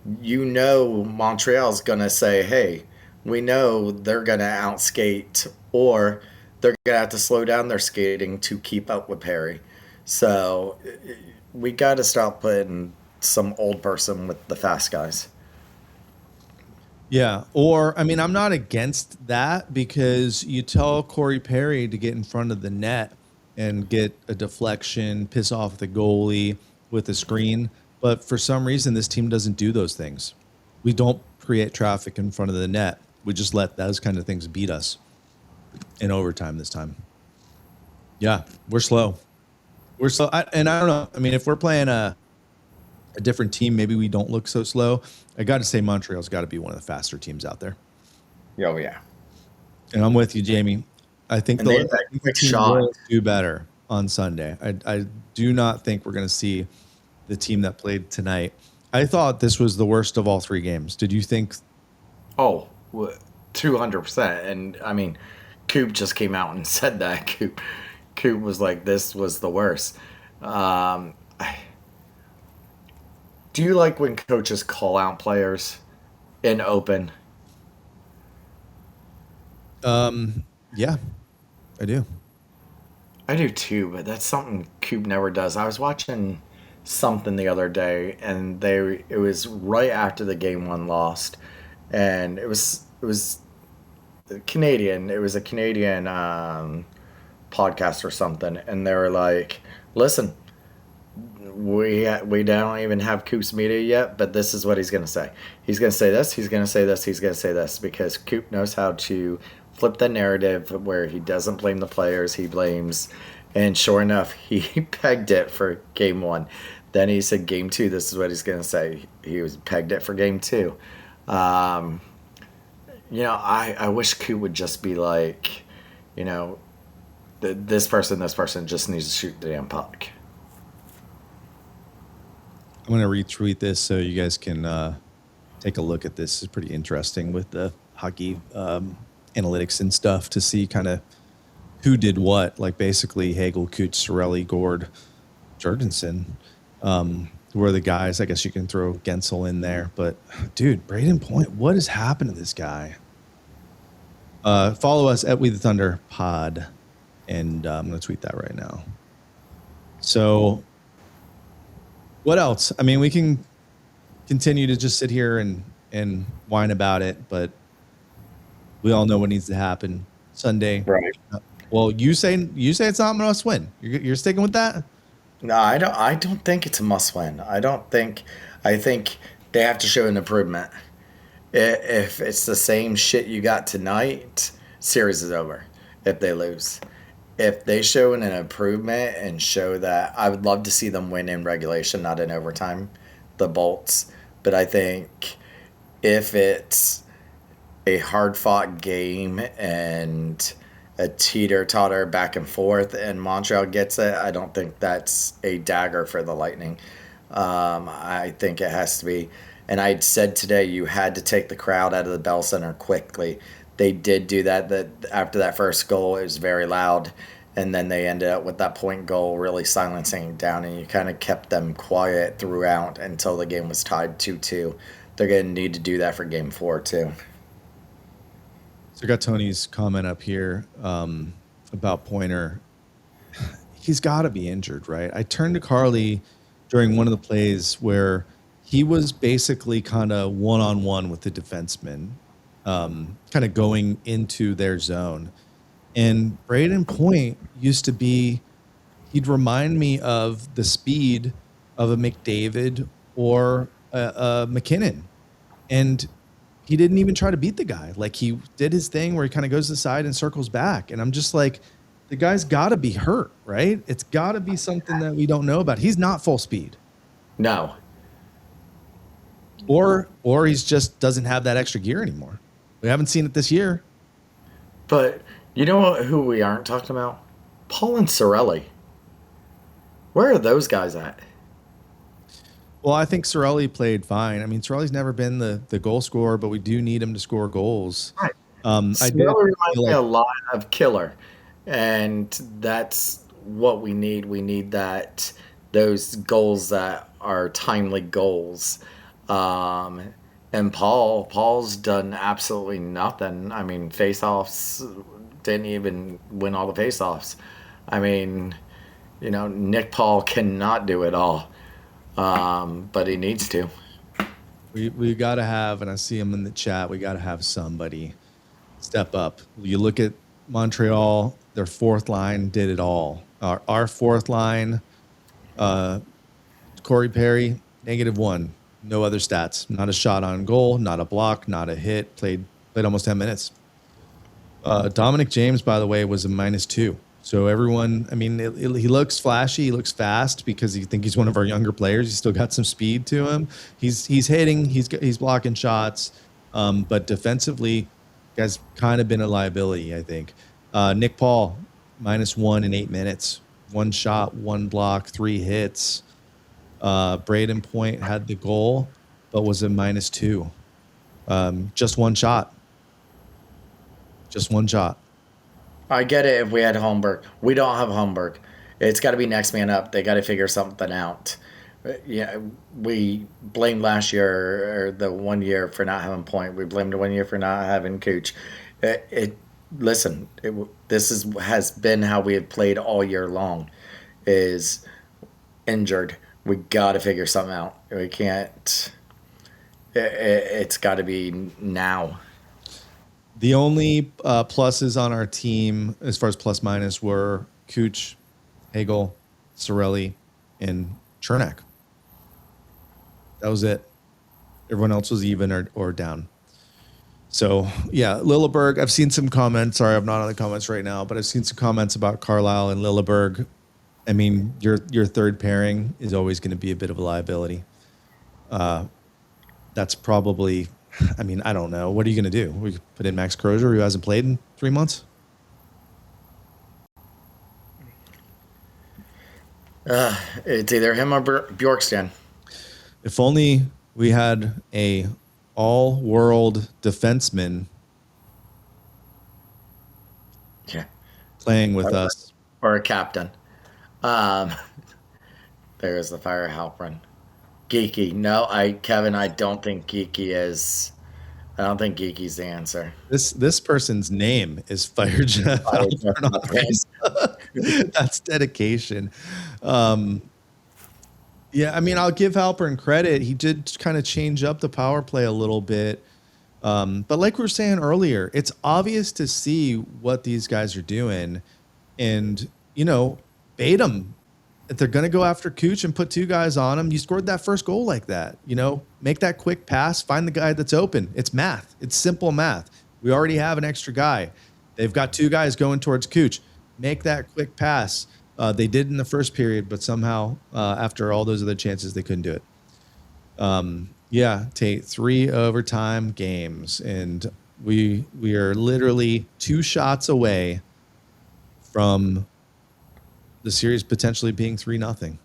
Montreal's going to say, hey, we know they're going to outskate, or they're going to have to slow down their skating to keep up with Perry. So we got to stop putting some old person with the fast guys. Yeah, or, I'm not against that because you tell Corey Perry to get in front of the net and get a deflection, piss off the goalie with a screen. But for some reason, this team doesn't do those things. We don't create traffic in front of the net. We just let those kind of things beat us in overtime this time. Yeah, we're slow. And I don't know. If we're playing a different team, maybe we don't look so slow. I got to say Montreal's got to be one of the faster teams out there. Oh, yeah. And I'm with you, Jamie. I think the team will do better on Sunday. I do not think we're going to see the team that played tonight. I thought this was the worst of all 3 games. Did you think? Oh, 200%. And, Coop just came out and said that. Coop was like, this was the worst. Do you like when coaches call out players in open? Yeah, I do. I do too, but that's something Coop never does. I was watching something the other day, and it was right after the game 1 lost, and it was Canadian. It was a Canadian podcast or something, and they were like, "Listen, we don't even have Coop's media yet, but this is what he's going to say. He's going to say this. He's going to say this. He's going to say this because Coop knows how to flip the narrative where he doesn't blame the players, he blames." And sure enough, he pegged it for game 1. Then he said game 2, this is what he's going to say. He was pegged it for game 2. I wish Coop would just be like, this person just needs to shoot the damn puck. I'm going to retweet this so you guys can take a look at this. It's pretty interesting with the hockey analytics and stuff to see kind of who did what. Like basically Hagel, Coots, Sorelli, Gord, Jorgensen were the guys. I guess you can throw Gensel in there. But, dude, Braden Point, what has happened to this guy? Follow us at We the Thunder Pod. And I'm going to tweet that right now. So what else? I mean, we can continue to just sit here and whine about it, but we all know what needs to happen Sunday. Right. Well, you say it's not a must win. You're sticking with that? No, I don't think it's a must win. I think they have to show an improvement. If it's the same shit you got tonight, series is over. If they lose, if they show an improvement and show that, I would love to see them win in regulation, not in overtime, the Bolts. But I think if it's a hard fought game and a teeter totter back and forth and Montreal gets it, I don't think that's a dagger for the Lightning. I think it has to be. And I said today you had to take the crowd out of the Bell Center quickly. They did do that. That after that first goal, it was very loud, and then they ended up with that point goal, really silencing it down, and you kind of kept them quiet throughout until the game was tied 2-2. They're going to need to do that for Game 4 too. So I got Tony's comment up here about Pointer. He's got to be injured, right? I turned to Carly during one of the plays where he was basically kind of one-on-one with the defenseman, kind of going into their zone. And Braden Point used to be, he'd remind me of the speed of a McDavid or a McKinnon. And he didn't even try to beat the guy. Like, he did his thing where he kind of goes to the side and circles back. And I'm just like, the guy's got to be hurt, right? It's got to be something that we don't know about. He's not full speed. No. Or he's just doesn't have that extra gear anymore. We haven't seen it this year. But you know who we aren't talking about? Paul and Sorelli. Where are those guys at? Well, I think Sorelli played fine. I mean, Sorelli's never been the goal scorer, but we do need him to score goals. Right. I Sorelli do reminds feel me a like, lot of Killer, and that's what we need. We need those goals that are timely goals. And Paul's done absolutely nothing. I mean, face-offs, didn't even win all the face-offs. I mean, Nick Paul cannot do it all, but he needs to. we got to have, and I see him in the chat, we got to have somebody step up. You look at Montreal, their fourth line did it all. Our fourth line, Corey Perry, -1. No other stats. Not a shot on goal, not a block, not a hit. Played almost 10 minutes. Dominic James, by the way, was a -2. So everyone, I mean, he looks flashy. He looks fast because you think he's one of our younger players. He's still got some speed to him. He's hitting. He's blocking shots. But defensively, guy's kind of been a liability, I think. Nick Paul, -1 in 8 minutes. 1 shot, 1 block, 3 hits. Braden Point had the goal, but was a -2. Just 1 shot. Just 1 shot. I get it if we had Holmberg. We don't have Holmberg. It's got to be next man up. They got to figure something out. Yeah, we blamed last year or the 1 year for not having Point. We blamed the 1 year for not having Cooch. This has been how we have played all year long. Is injured. We got to figure something out. We can't. It's got to be now. The only pluses on our team, as far as plus minus, were Cooch, Hagel, Sorelli, and Chernak. That was it. Everyone else was even or down. So, yeah, Lilleberg, I've seen some comments. Sorry, I'm not on the comments right now, but I've seen some comments about Carlisle and Lilleberg. I mean, your third pairing is always going to be a bit of a liability. That's probably, I mean, I don't know. What are you going to do? We put in Max Crozier, who hasn't played in 3 months? It's either him or Bjorkstrand. If only we had a all-world defenseman playing with us. Or a captain. There's the fire Halprin. Geeky. No, Kevin, I don't think Geeky is. I don't think geeky's the answer. This person's name is Fire Jeff Alpern. That's dedication. Yeah, I mean, I'll give Alpern credit. He did kind of change up the power play a little bit. But like we were saying earlier, it's obvious to see what these guys are doing, and bait them. If they're going to go after Cooch and put two guys on him, you scored that first goal like that. Make that quick pass, find the guy that's open. It's math. It's simple math. We already have an extra guy. They've got two guys going towards Cooch. Make that quick pass. They did in the first period, but somehow after all those other chances, they couldn't do it. Tate, 3 overtime games, and we are literally 2 shots away from the series potentially being 3-0.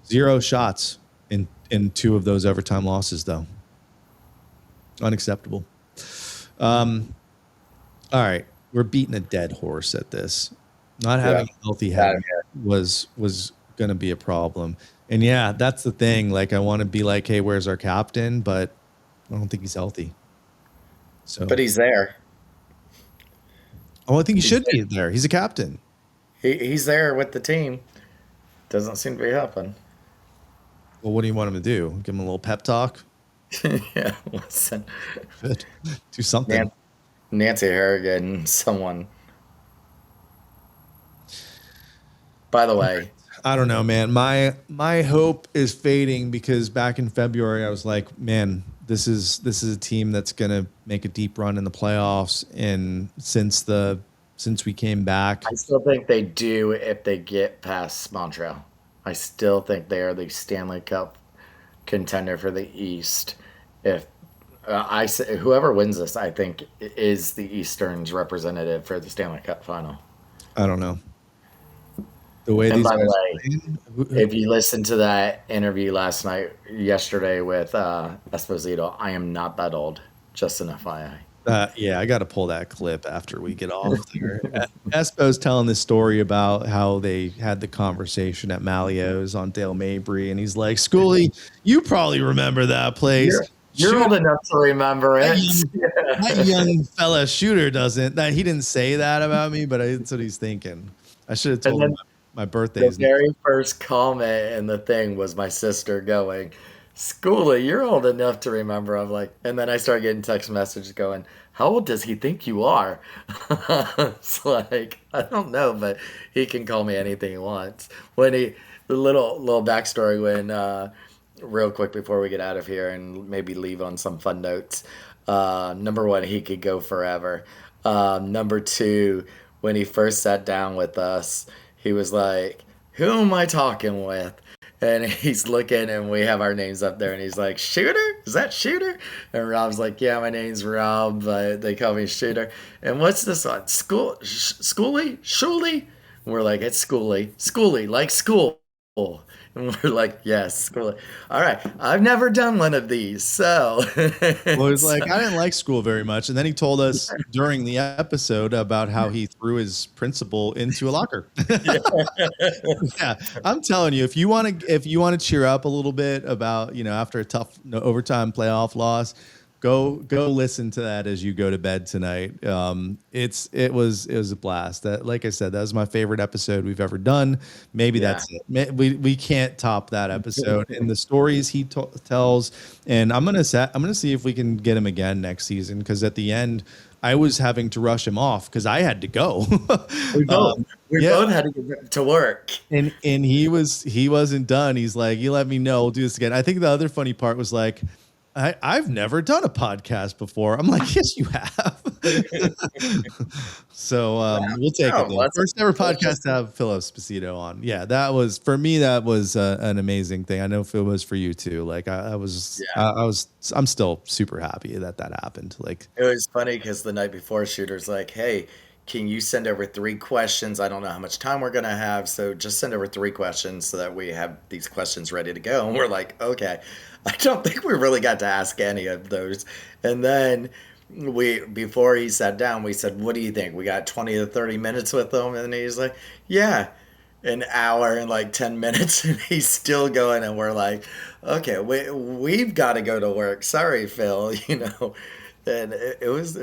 0 shots in 2 of those overtime losses, though. Unacceptable. All right, we're beating a dead horse at this. Not having a healthy head was going to be a problem. And yeah, that's the thing. Like, I want to be like, hey, where's our captain? But I don't think he's healthy. So, But he's there. I think he should be there. He's a captain. He's there with the team. Doesn't seem to be happening. Well, what do you want him to do? Give him a little pep talk? Yeah, listen. Good. Do something. Nancy Harrigan, someone. By the way, I don't know, man. My hope is fading because back in February I was like, man, this is a team that's gonna make a deep run in the playoffs. And since we came back, I still think they do if they get past Montreal. I still think they are the Stanley Cup contender for the East. If I say whoever wins this, I think is the Eastern's representative for the Stanley Cup final. I don't know. The way And these by guys the way, if you listen to that interview yesterday with Esposito, I am not that old. Just an FYI. I got to pull that clip after we get off there. Espo's telling this story about how they had the conversation at Malio's on Dale Mabry, and he's like, Schooley, you probably remember that place. You're old enough to remember it. That young fella Shooter doesn't. He didn't say that about me, but that's what he's thinking. I should have told him my birthday. The very first comment in the thing was my sister going, Schooley, you're old enough to remember. I'm like, and then I started getting text messages going, how old does he think you are? It's like, I don't know, but he can call me anything he wants. The little backstory when, real quick before we get out of here and maybe leave on some fun notes. Number 1, he could go forever. Number 2, when he first sat down with us, he was like, who am I talking with? And he's looking, and we have our names up there, and he's like, Shooter? Is that Shooter? And Rob's like, yeah, my name's Rob, but they call me Shooter. And what's this one? Schooley? Shooly? And we're like, it's Schooley. Schooley, like school. And we're like, yes, Schooley. All right, I've never done one of these, so. Well, he's like, I didn't like school very much. And then he told us during the episode about how he threw his principal into a locker. Yeah, I'm telling you, if you want to cheer up a little bit about, after a tough overtime playoff loss, go listen to that as you go to bed tonight. It was a blast. That, like I said, that was my favorite episode we've ever done. Maybe that's it. We can't top that episode and the stories he tells. And I'm gonna see if we can get him again next season, because at the end I was having to rush him off because I had to go. We both had to get to work. And he wasn't done. He's like, you let me know, we'll do this again. I think the other funny part was like, I've never done a podcast before. I'm like, yes, you have. So we'll take it. First ever podcast to have Phil Esposito on. Yeah, that was, for me, that was an amazing thing. I know if it was for you too. Like I'm still super happy that happened. Like, it was funny because the night before, Shooter's like, hey, can you send over 3 questions? I don't know how much time we're going to have, so just send over 3 questions so that we have these questions ready to go. And we're like, okay. I don't think we really got to ask any of those. And then before he sat down, we said, what do you think? We got 20 to 30 minutes with him. And he's like, yeah, an hour and like 10 minutes. And he's still going. And we're like, okay, we've got to go to work. Sorry, Phil, and it was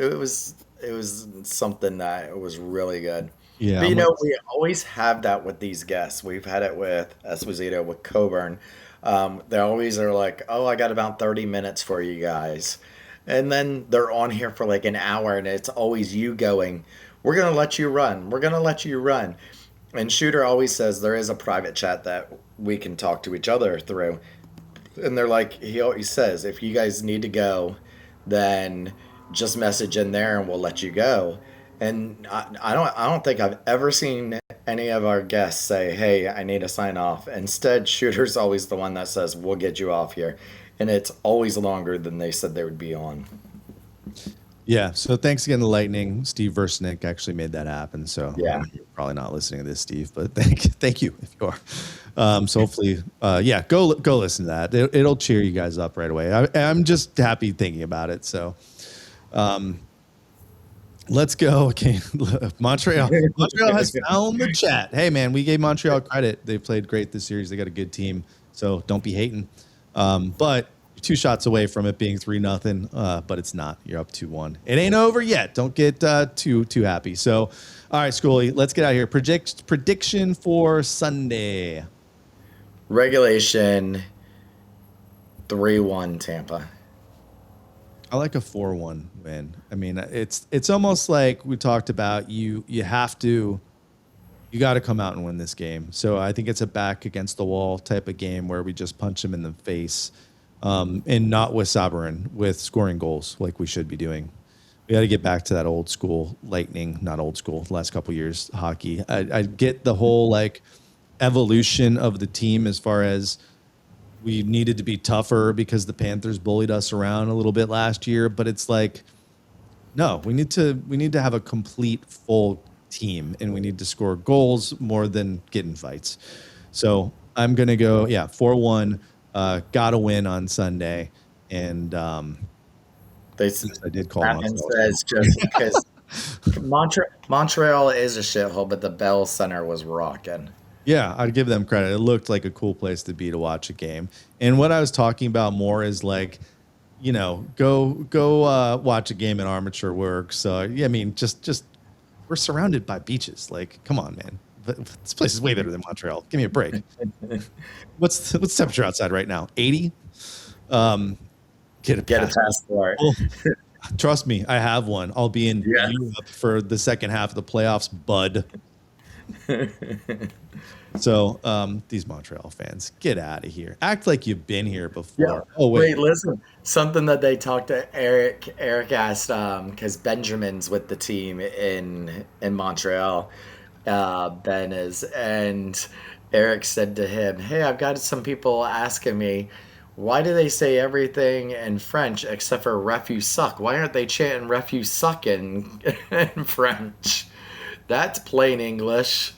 something that was really good. Yeah, But I'm we always have that with these guests. We've had it with Esposito, with Coburn. They always are like, "Oh, I got about 30 minutes for you guys," and then they're on here for like an hour, and it's always you going, "We're gonna let you run. We're gonna let you run." And Shooter always says there is a private chat that we can talk to each other through, and they're like, he always says, if you guys need to go, then just message in there and we'll let you go. And I don't think I've ever seen any of our guests say, "Hey, I need to sign off." Instead, Shooter's always the one that says, "We'll get you off here," and it's always longer than they said they would be on. Yeah. So thanks again to Lightning. Steve Versnick actually made that happen. So Yeah. you're probably not listening to this, Steve, but thank you if you are. So hopefully, yeah, go listen to that. It'll cheer you guys up right away. I'm just happy thinking about it. So, let's go. Okay. Montreal has found the chat. Hey man, we gave Montreal credit. They played great this series. They got a good team. So don't be hating. But you're 2 shots away from it being 3-0. But it's not. You're up 2-1. It ain't over yet. Don't get too happy. So, all right, Schooley, let's get out of here. Prediction for Sunday. Regulation 3-1 Tampa. I like a 4-1 win. I mean, it's almost like we talked about. You got to come out and win this game. So I think it's a back against the wall type of game where we just punch them in the face, and not with Sabourin, with scoring goals like we should be doing. We got to get back to that old school Lightning, not old school, the last couple years hockey. I get the whole like evolution of the team as far as we needed to be tougher because the Panthers bullied us around a little bit last year, but it's like, no, we need to have a complete full team, and we need to score goals more than get in fights. So I'm gonna go 4-1. Gotta win on Sunday, and I did call Batman says just because Montreal is a shithole, but the Bell Center was rocking. Yeah, I'd give them credit. It looked like a cool place to be to watch a game. And what I was talking about more is like, go watch a game in Armature Works. So yeah, I mean, just we're surrounded by beaches. Like, come on, man. This place is way better than Montreal. Give me a break. What's the temperature outside right now? 80. Get a passport. Well, trust me, I have one. I'll be in Europe for the second half of the playoffs, bud. So these Montreal fans, get out of here. Act like you've been here before. Yeah. Oh wait, listen. Something that they talked to Eric. Eric asked because Benjamin's with the team in Montreal. Ben is, and Eric said to him, "Hey, I've got some people asking me, why do they say everything in French except for ref you suck? Why aren't they chanting ref you suck in French?" That's plain English.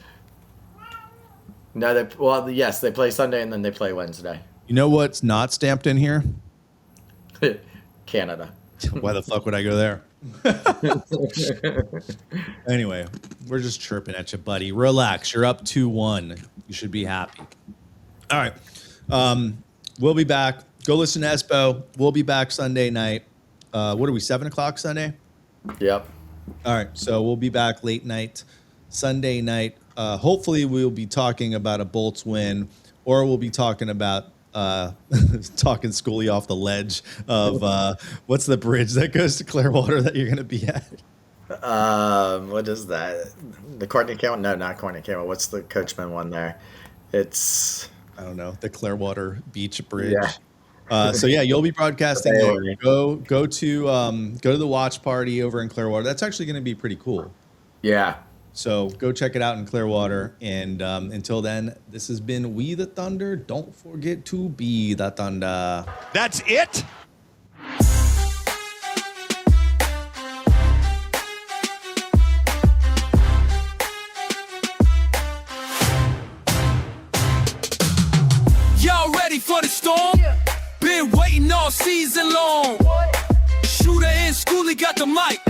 No, yes, they play Sunday and then they play Wednesday. You know what's not stamped in here? Canada. Why the fuck would I go there? Anyway, we're just chirping at you, buddy. Relax. You're up 2-1. You should be happy. All right. We'll be back. Go listen to Espo. We'll be back Sunday night. What are we, 7 o'clock Sunday? Yep. All right. So we'll be back late night, Sunday night. Hopefully we'll be talking about a Bolts win, or we'll be talking about talking Schooley off the ledge of what's the bridge that goes to Clearwater that you're going to be at? What is that? The Courtney Campbell? No, not Courtney Campbell. What's the Coachman one there? It's I don't know, the Clearwater Beach Bridge. Yeah. So yeah, you'll be broadcasting there. Go to the watch party over in Clearwater. That's actually going to be pretty cool. Yeah. So go check it out in Clearwater. And until then, this has been We the Thunder. Don't forget to be the Thunder. That's it? Y'all ready for the storm? Been waiting all season long. Shooter and Schooley got the mic.